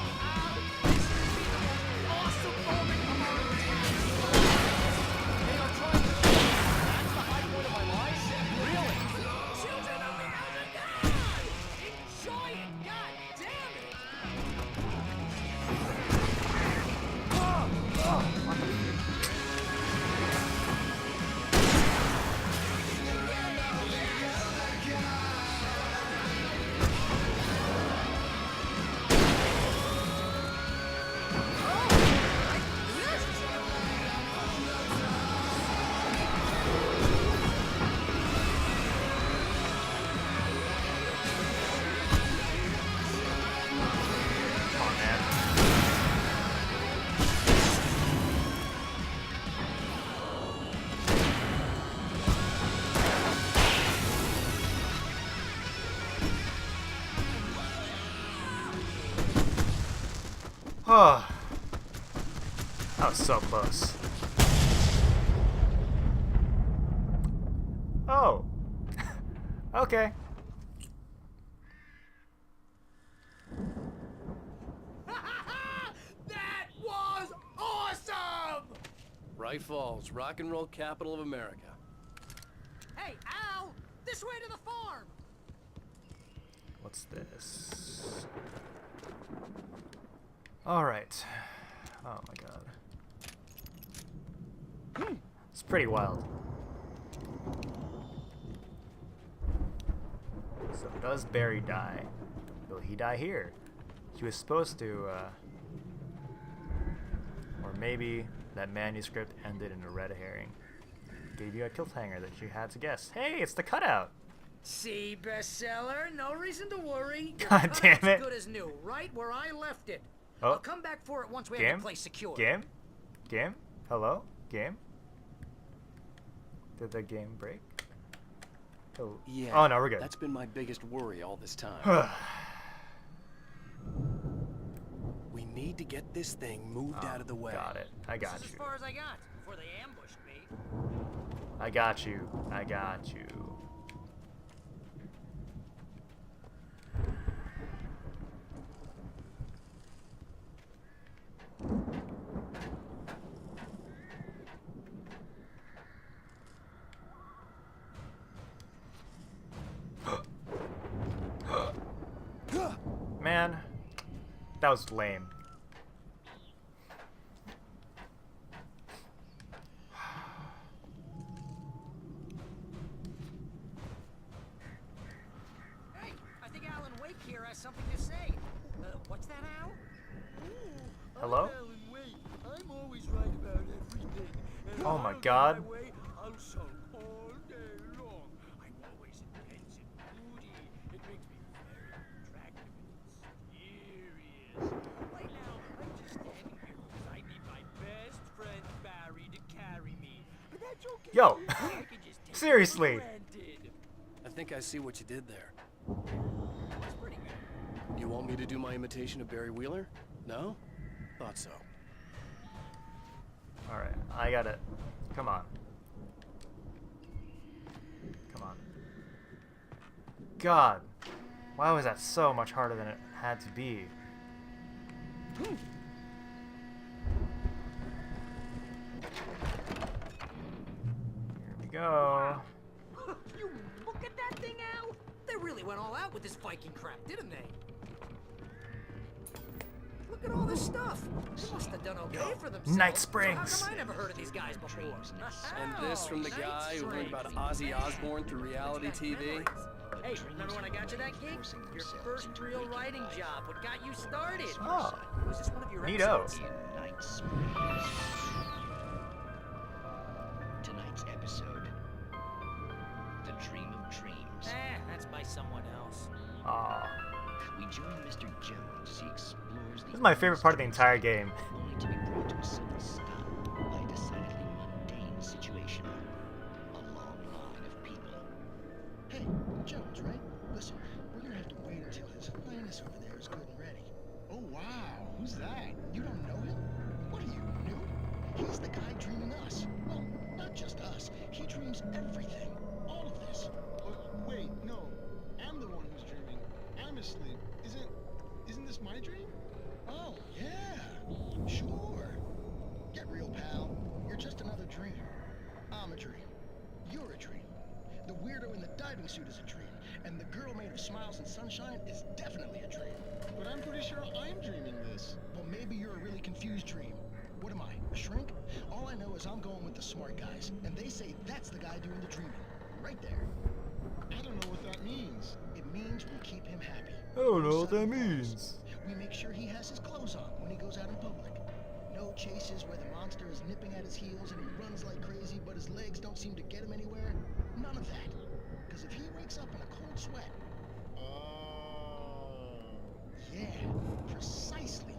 Oh, that was so close. Oh, okay.
That was awesome! Bright Falls, rock and roll capital of America.
Hey, Al! This way to the farm!
What's this? All right. Oh my god. It's pretty wild. So does Barry die? Will he die here? He was supposed to, or maybe that manuscript ended in a red herring. Gave you a cliffhanger that you had to guess. Hey, it's the cutout!
See, bestseller, no reason to worry.
God damn it.
As good as new, right where I left it.
Oh.
I'll come back for it once we have the place secured.
Game? Game? Hello? Game? Did the game break? Oh.
Yeah.
Oh no, we're good.
That's been my biggest worry all this time. We need to get this thing moved out of the way.
Got it. I got
This is
you.
as far as I got before they ambushed me.
I got you. I got you. Man, that was lame.
Hey, I think Alan Wake here has something to say. What's that, Al?
Hello?
I'm Alan Wake. I'm always right about everything. And
Oh my
I'll get
God.
my way, I'll sulk all day long. I'm always intense and moody. It makes me very attractive and mysterious. Right now, I'm just standing here because I need my best friend Barry to carry me. But that's okay.
Yo,
I can just take it for
seriously.
granted.
I think I see what you did there.
That's pretty good.
You want me to do my imitation of Barry Wheeler? No? Thought so.
Alright, I got it. Come on. Come on. God. Why was that so much harder than it had to be? go.
You look at that thing out! They really went all out with this Viking crap, didn't they? Look at all this stuff. They must have done okay for themselves.
Night
So
Springs.
how come I never heard of these guys before?
And this from the guy who learned about Ozzy Osbourne through reality TV?
Hey, remember when I got you that gig? Your first real writing job. What got you started?
Oh.
Was this one of your
Neato.
episodes?
Tonight's episode, The Dream of Dreams.
That's by someone else.
Aw.
We join Mr. Jones as he explores
This is my favorite part of the entire game.
only to be brought to a sudden stop by a decidedly mundane situation. A long line of people.
Hey, Jones, right? Listen, we're gonna have to wait until his highness over there is good and ready. Oh, wow. Who's that? You don't know him? What are you, new? He's the guy dreaming us. Well, not just us. He dreams everything. All of this.
Wait, no. I'm the one who's dreaming. I'm asleep. Isn't this my dream?
Oh, yeah. Sure. Get real, pal. You're just another dream. I'm a dream. You're a dream. The weirdo in the diving suit is a dream. And the girl made of smiles and sunshine is definitely a dream.
But I'm pretty sure I'm dreaming this.
Well, maybe you're a really confused dream. What am I, a shrink? All I know is I'm going with the smart guys. And they say that's the guy doing the dreaming. Right there.
I don't know what that means.
It means we keep him happy.
I don't know what that means.
We make sure he has his clothes on when he goes out in public. No chases where the monster is nipping at his heels and he runs like crazy, but his legs don't seem to get him anywhere. None of that. Because if he wakes up in a cold sweat... Yeah, precisely.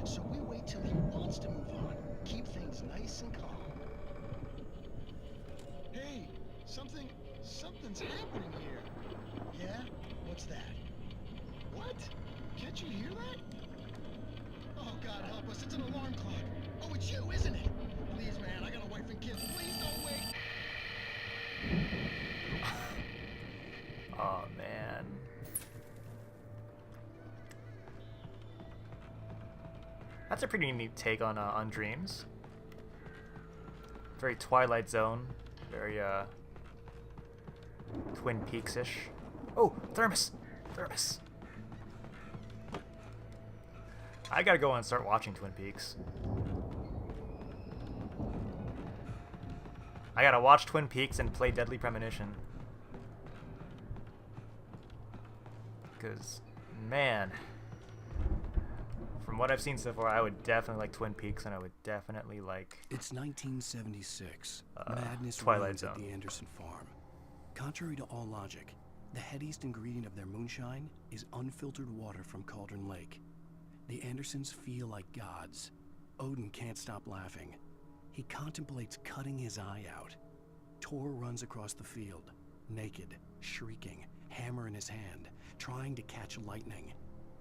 So we wait till he wants to move on. Keep things nice and calm.
Hey, something's happening here.
Yeah? What's that?
What? Can't you hear that?
Oh, God help us. It's an alarm clock. Oh, it's you, isn't it? Please, man, I got a wife and kids. Please don't wait.
Oh, man. That's a pretty neat take on dreams. Very Twilight Zone. Very, Twin Peaks-ish. Oh, thermos! Thermos! I gotta go and start watching Twin Peaks. I gotta watch Twin Peaks and play Deadly Premonition. Because, man, from what I've seen so far, I would definitely like Twin Peaks, and I would definitely like...
It's 1976. Madness
Twilight
reigns at
Zone.
the Anderson farm. Contrary to all logic, the headiest ingredient of their moonshine is unfiltered water from Cauldron Lake. The Andersons feel like gods. Odin can't stop laughing. He contemplates cutting his eye out. Tor runs across the field, naked, shrieking, hammer in his hand, trying to catch lightning.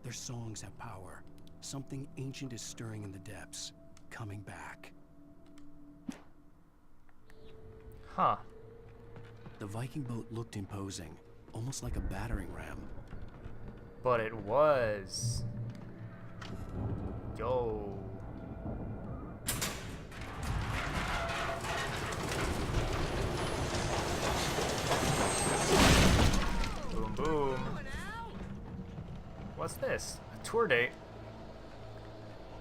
Their songs have power. Something ancient is stirring in the depths, coming back.
Huh.
The Viking boat looked imposing, almost like a battering ram.
But it was... Yo. Boom, boom. What's this? A tour date?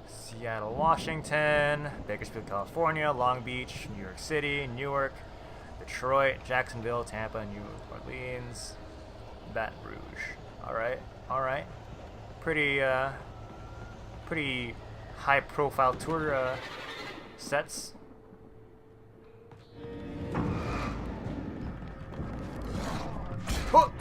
Seattle, Washington, Bakersfield, California, Long Beach, New York City, Newark, Detroit, Jacksonville, Tampa, New Orleans, Baton Rouge. Alright, alright. Pretty high-profile tour sets. Oh!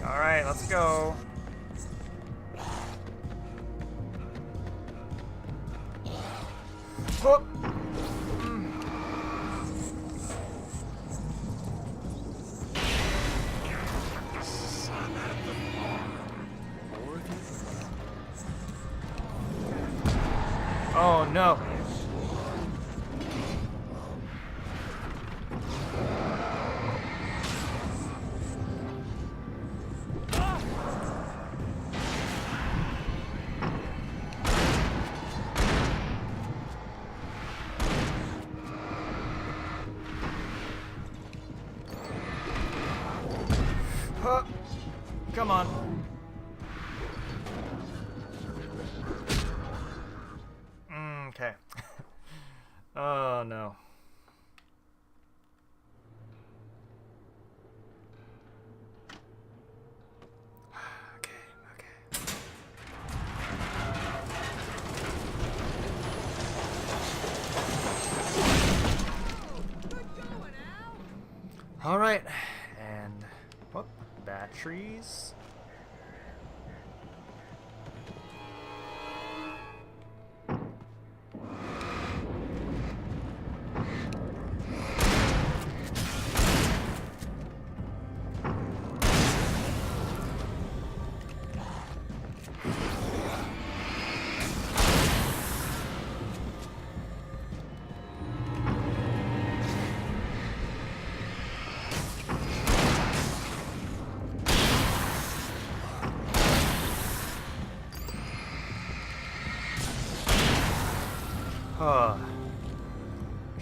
Alright, let's go. Oh. Oh no. Come on. Okay. Oh no. All right, and whoop, batteries.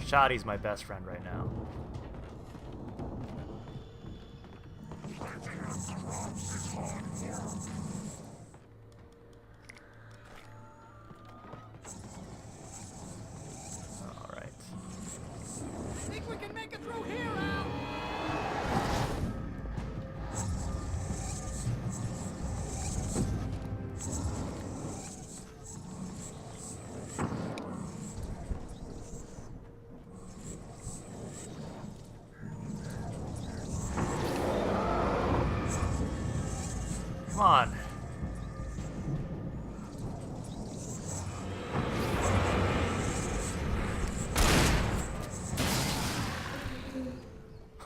Shoddy's my best friend right now. All right.
I think we can make it through here, Al.
Come on.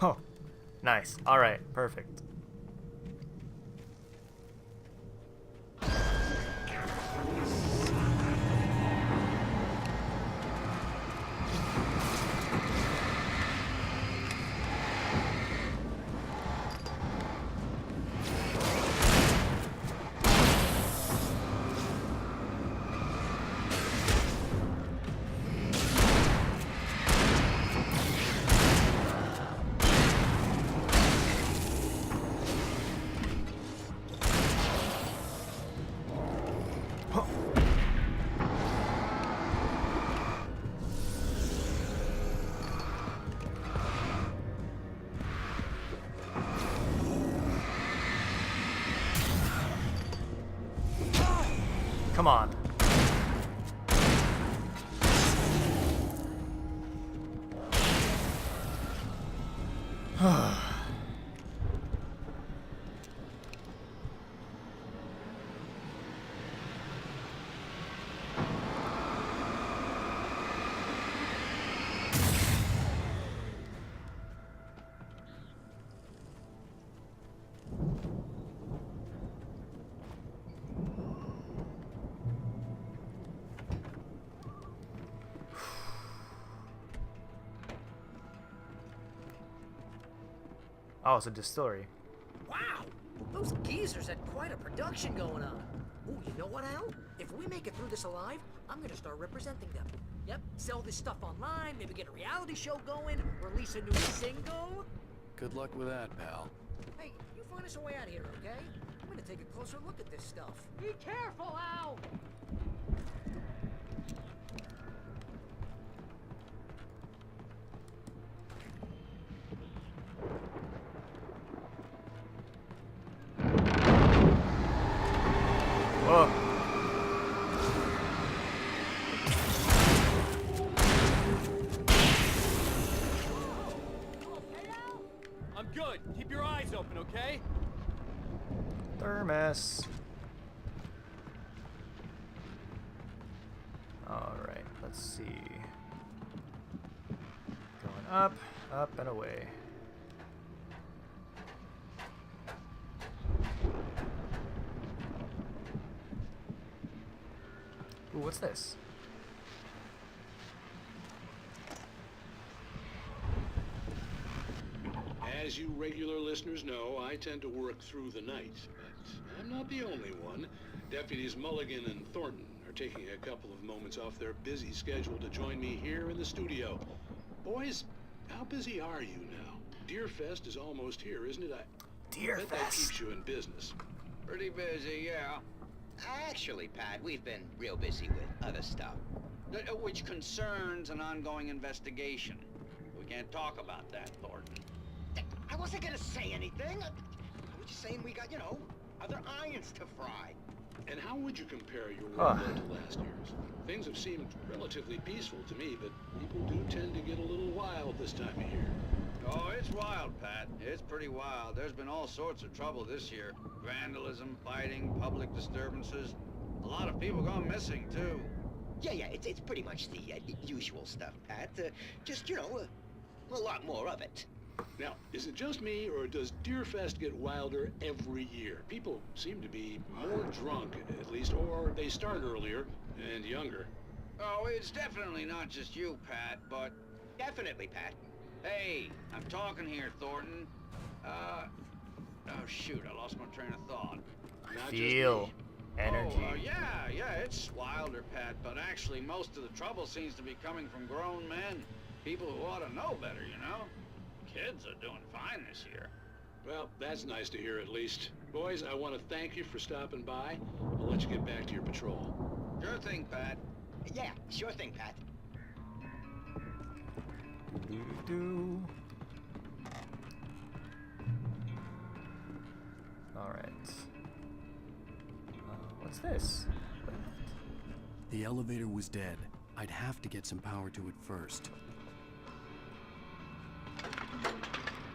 Oh, nice. All right, perfect. Come on. Oh, it's a distillery.
Wow, those geezers had quite a production going on. Ooh, you know what, Al? If we make it through this alive, I'm gonna start representing them. Yep, sell this stuff online, maybe get a reality show going, release a new single.
Good luck with that, pal.
Hey, you find us a way out of here, okay? I'm gonna take a closer look at this stuff. Be careful, Al!
Whoa.
I'm good. Keep your eyes open, okay?
Thermos. All right, let's see. Up, up, and away. Ooh, what's this?
As you regular listeners know, I tend to work through the night, but I'm not the only one. Deputies Mulligan and Thornton are taking a couple of moments off their busy schedule to join me here in the studio. Boys, how busy are you now? Deerfest is almost here, isn't it? I bet that keeps you in business.
Pretty busy, yeah. Actually, Pat, we've been real busy with other stuff, which concerns an ongoing investigation. We can't talk about that, Thornton. I wasn't gonna say anything. I was just saying we got, you know, other irons to fry.
And how would you compare your workload to last year's? Things have seemed relatively peaceful to me, but people do tend to get a little wild this time of year.
Oh, it's wild, Pat. It's pretty wild. There's been all sorts of trouble this year. Vandalism, fighting, public disturbances. A lot of people gone missing, too. Yeah, it's pretty much the usual stuff, Pat. Just, you know, a lot more of it.
Now, is it just me, or does Deerfest get wilder every year? People seem to be more drunk, at least, or they start earlier and younger.
Oh, it's definitely not just you, Pat, but... Definitely, Pat. Hey, I'm talking here, Thornton. Oh, shoot, I lost my train of thought.
Not feel energy.
Oh, yeah, it's wilder, Pat, but actually most of the trouble seems to be coming from grown men. People who ought to know better, you know? Kids are doing fine this year.
Well, that's nice to hear at least. Boys, I want to thank you for stopping by. I'll let you get back to your patrol.
Sure thing, Pat. Yeah, sure thing, Pat.
Alright. What's this?
The elevator was dead. I'd have to get some power to it first.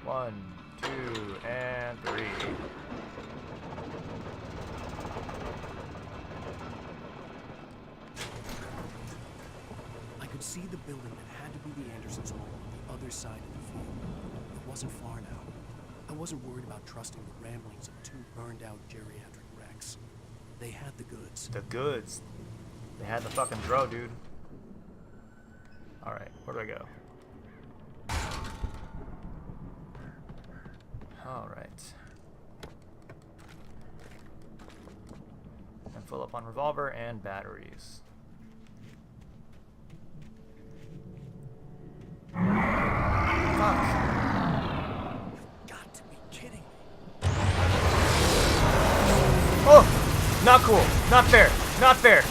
1, 2, and 3.
I could see the building that had to be the Andersons' home on the other side of the field. It wasn't far now. I wasn't worried about trusting the ramblings of two burned-out geriatric wrecks. They had the goods.
The goods. They had the fucking dro, dude. Alright, where do I go? Alright. And fill up on revolver and batteries. Fuck.
Got to be kidding me.
Oh! Not cool. Not fair. Not fair.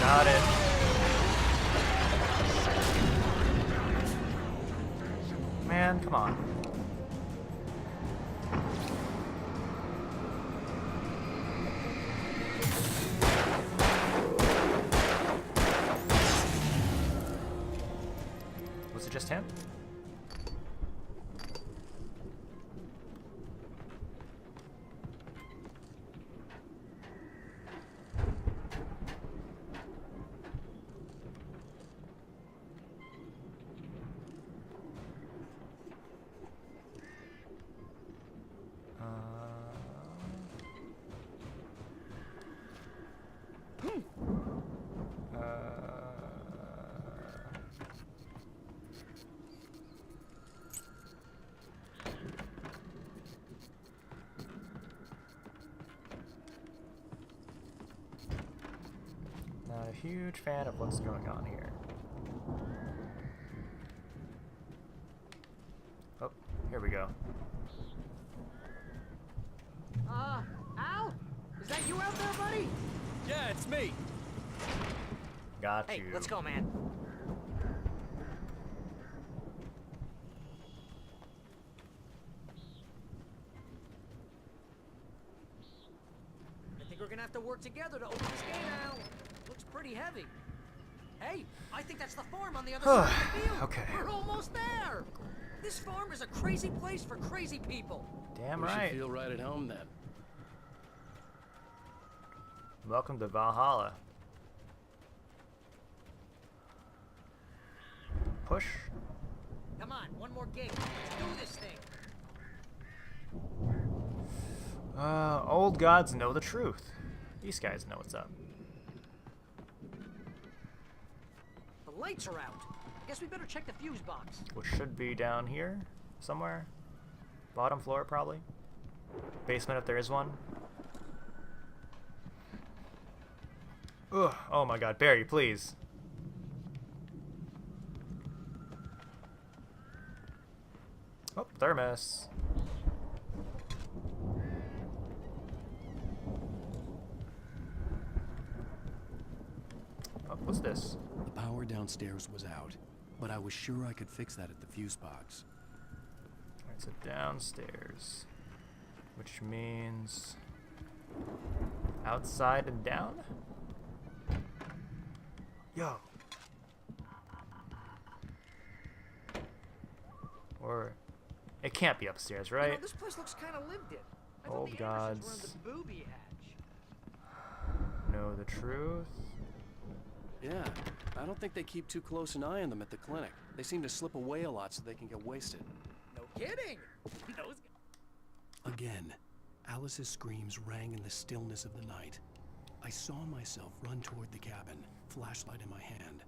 Got it. Man, come on. Was it just him? Not a huge fan of what's going on here. Oh, here we go.
Al? Is that you out there, buddy?
Yeah, it's me.
Got
Hey,
you.
let's go, man. I think we're gonna have to work together to open this gate, Al. Looks pretty heavy. Hey, I think that's the farm on the other side of the field.
Okay.
We're almost there. This farm is a crazy place for crazy people.
Damn
We
right.
should feel right at home then.
Welcome to Valhalla. Push.
Come on, one more gate. Let's do this thing.
Old gods know the truth. These guys know what's up.
The lights are out. I guess we better check the fuse box.
Which should be down here somewhere. Bottom floor, probably. Basement, if there is one. Ugh. Oh my god, Barry, please. Oh, thermos. Oh, what's this?
The power downstairs was out, but I was sure I could fix that at the fuse box.
Alright, so downstairs. Which means outside and down? Yo. Or it can't be upstairs,
You
right?
know, this place looks kind of lived in. I thought
Old
the
gods
Andersons were in the booby hatch.
know the truth.
Yeah, I don't think they keep too close an eye on them at the clinic. They seem to slip away a lot so they can get wasted.
No kidding. Those
Again, Alice's screams rang in the stillness of the night. I saw myself run toward the cabin, flashlight in my hand.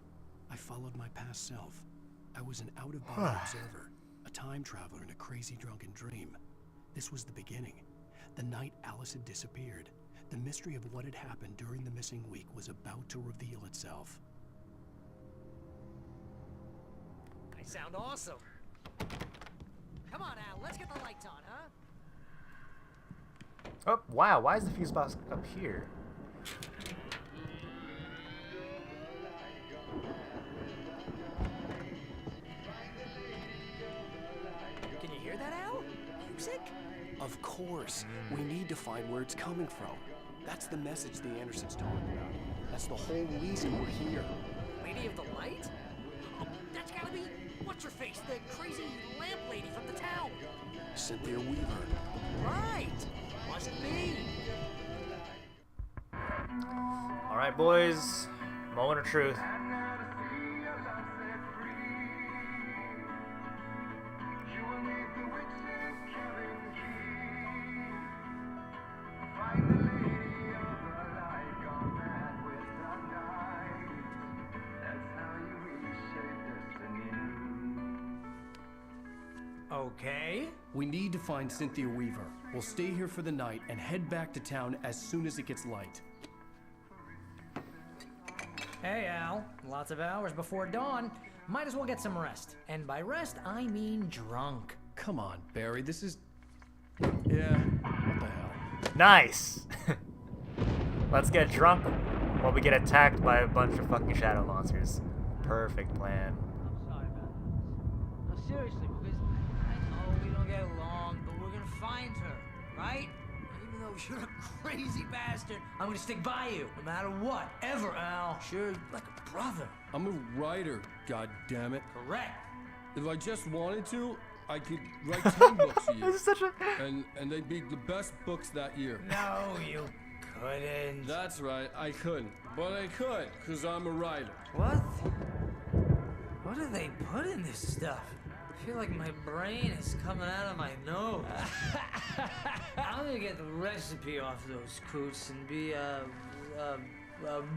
I followed my past self. I was an out-of-body observer, a time traveler in a crazy drunken dream. This was the beginning. The night Alice had disappeared. The mystery of what had happened during the missing week was about to reveal itself.
I sound awesome. Come on, Al. Let's get the lights on, huh?
Oh, wow, why is the fuse box up here?
Can you hear that, Al? Music?
Of course. We need to find where it's coming from. That's the message the Andersons talking about. That's the whole reason we're here.
Lady of the Light? Oh, that's gotta be what's-her-face, the crazy lamp lady from the town.
Cynthia Weaver.
Right. Must be.
Alright, boys. Moment of truth.
Okay.
We need to find Cynthia Weaver. We'll stay here for the night and head back to town as soon as it gets light.
Hey, Al. Lots of hours before dawn. Might as well get some rest. And by rest, I mean drunk.
Come on, Barry, this is... Yeah, what the hell?
Nice! Let's get drunk while we get attacked by a bunch of fucking shadow monsters. Perfect plan.
I'm sorry about this. No, seriously, because I know we don't get along, but we're gonna find her, right? Even though you're a crazy bastard, I'm gonna stick by you, no matter what, ever, Al. Sure, like a brother.
I'm a writer, goddammit.
Correct.
If I just wanted to, I could write 10 books a year.
This is such a...
And they'd be the best books that year.
No, you couldn't.
That's right, I couldn't. But I could, because I'm a writer.
What? What do they put in this stuff? I feel like my brain is coming out of my nose. I'm gonna get the recipe off those coots and be a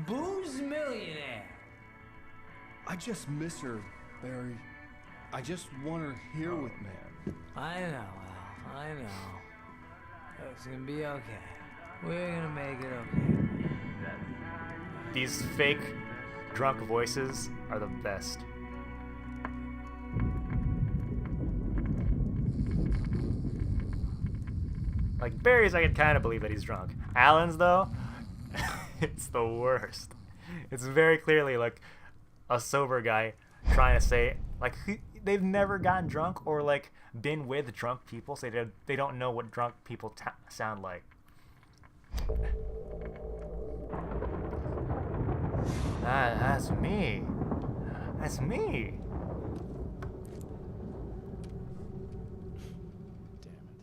booze millionaire.
I just miss her, Barry. I just want her here with me.
I know, Al. I know. It's gonna be okay. We're gonna make it okay.
These fake drunk voices are the best. Like, Barry's, I can kind of believe that he's drunk. Alan's, though, it's the worst. It's very clearly, like, a sober guy trying to say, like, they've never gotten drunk or, like, been with drunk people, so they don't know what drunk people sound like. That's me. That's me.
Damn it.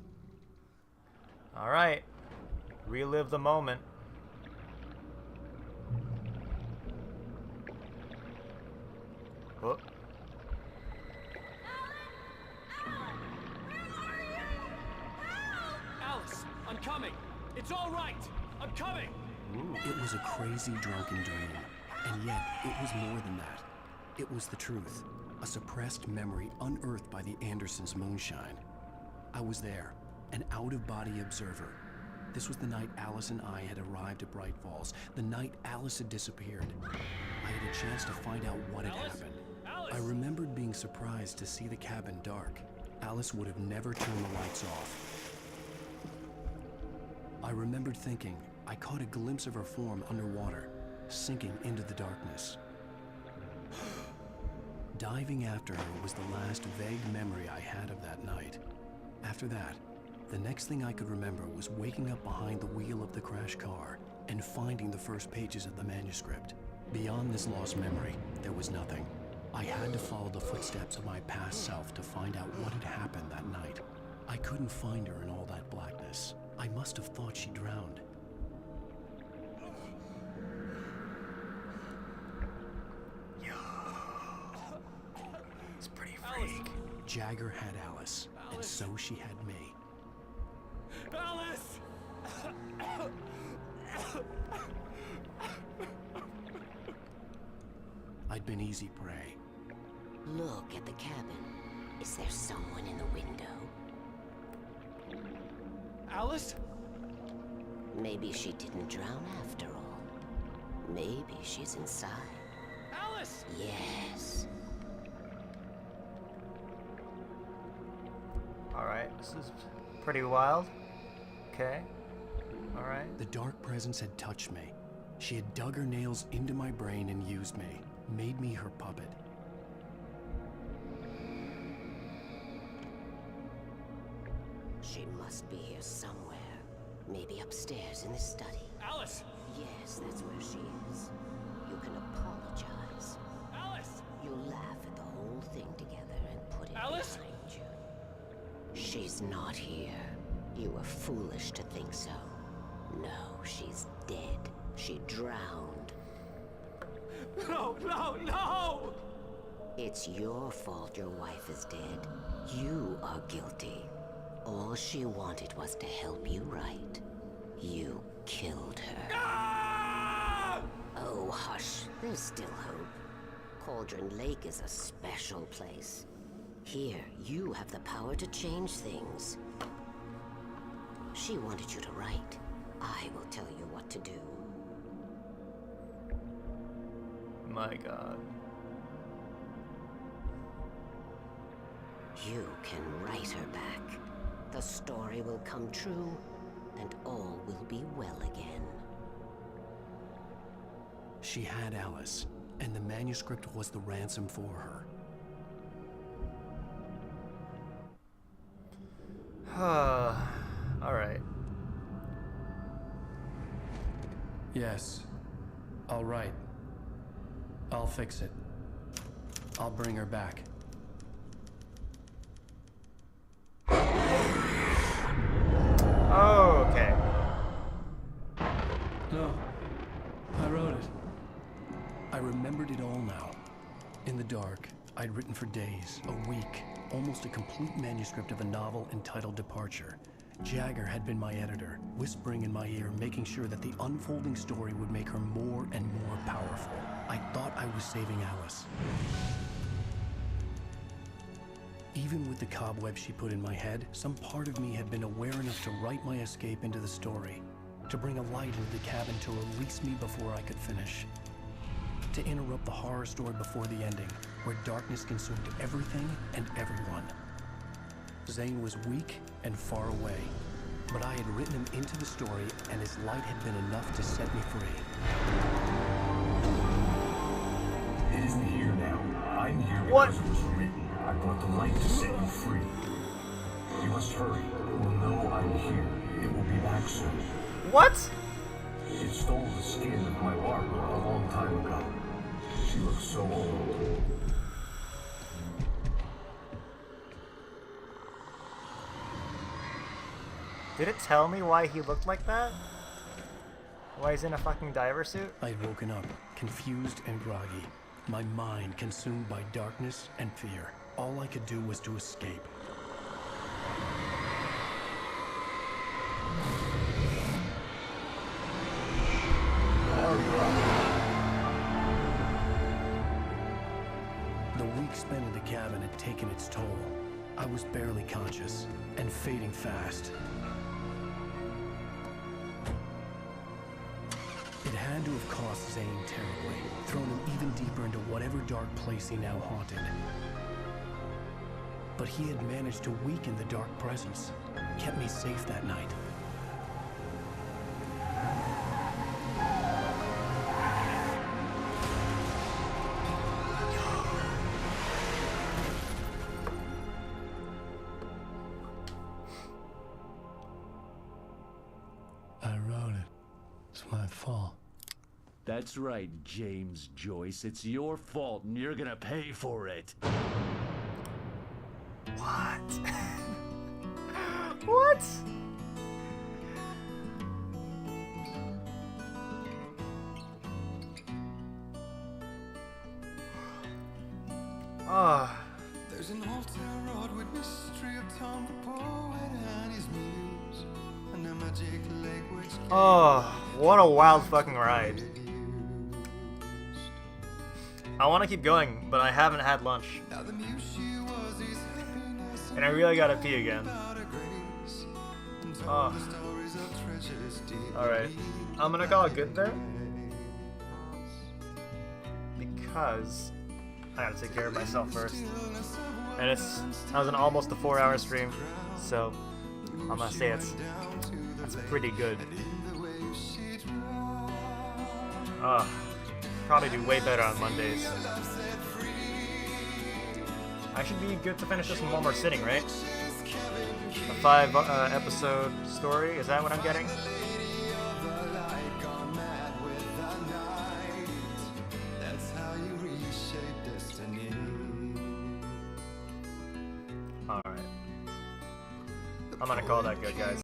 All right. Relive the moment. Oh.
Alice, I'm coming. It's all right. I'm coming.
Ooh.
It was a crazy drunken dream, and yet it was more than that. It was the truth, a suppressed memory unearthed by the Andersons' moonshine. I was there, an out-of-body observer. This was the night Alice and I had arrived at Bright Falls, the night Alice had disappeared. I had a chance to find out what had happened. I remembered being surprised to see the cabin dark. Alice would have never turned the lights off. I remembered thinking I caught a glimpse of her form underwater, sinking into the darkness. Diving after her was the last vague memory I had of that night. After that, the next thing I could remember was waking up behind the wheel of the crash car and finding the first pages of the manuscript. Beyond this lost memory, there was nothing. I had to follow the footsteps of my past self to find out what had happened that night. I couldn't find her in all that blackness. I must have thought she drowned.
It's pretty freak.
Jagger had Alice, and so she had me.
Alice!
I'd been easy prey.
Look at the cabin. Is there someone in the window?
Alice?
Maybe she didn't drown after all. Maybe she's inside.
Alice!
Yes.
Alright, this is pretty wild. Okay. Alright.
The dark presence had touched me. She had dug her nails into my brain and used me, made me her puppet.
She must be here somewhere. Maybe upstairs in the study.
Alice!
Yes, that's where she is. You can apologize.
Alice!
You laugh at the whole thing together and put it
Alice?
behind you. She's not here. You were foolish to think so. No, she's dead. She drowned.
No, no, no!
It's your fault your wife is dead. You are guilty. All she wanted was to help you right. You killed her.
Ah!
Oh, hush. There's still hope. Cauldron Lake is a special place. Here, you have the power to change things. She wanted you to write. I will tell you what to do.
My God.
You can write her back. The story will come true, and all will be well again.
She had Alice, and the manuscript was the ransom for her.
Alright.
Yes. All right. I'll fix it. I'll bring her back.
Oh, okay.
No. I wrote it. I remembered it all now. In the dark, I'd written for days, a week, almost a complete manuscript of a novel entitled Departure. Jagger had been my editor, whispering in my ear, making sure that the unfolding story would make her more and more powerful. I thought I was saving Alice. Even with the cobweb she put in my head, some part of me had been aware enough to write my escape into the story, to bring a light into the cabin to release me before I could finish, to interrupt the horror story before the ending, where darkness consumed everything and everyone. Zane was weak and far away. But I had written him into the story, and his light had been enough to set me free.
It isn't here now. I'm here
What?
because it was written. I brought the light to set you free. You must hurry. It will know I'm here. It will be back soon.
What?
It stole the skin of my Barbara a long time ago. She looks so old.
Did it tell me why he looked like that? Why he's in a fucking diver suit?
I had woken up, confused and groggy, my mind consumed by darkness and fear. All I could do was to escape. The week spent in the cabin had taken its toll. I was barely conscious and fading fast. It had to have cost Zane terribly, thrown him even deeper into whatever dark place he now haunted. But he had managed to weaken the dark presence, kept me safe that night.
I wrote it. It's my fault.
That's right, James Joyce. It's your fault, and you're gonna pay for it.
What? What? Ah.
There's an old town road with mystery of Tom the poet and his muse, and a magic lake which
Oh, what a wild fucking ride. I want to keep going, but I haven't had lunch. And I really gotta pee again. Oh. Alright. I'm gonna call it good there. Because I gotta take care of myself first. And that was an almost a 4-hour stream, so I'm gonna say it's pretty good. Probably do way better on Mondays. I should be good to finish this in one more sitting, right? A 5 episode story, is that what I'm getting? Alright. I'm gonna call that good, guys.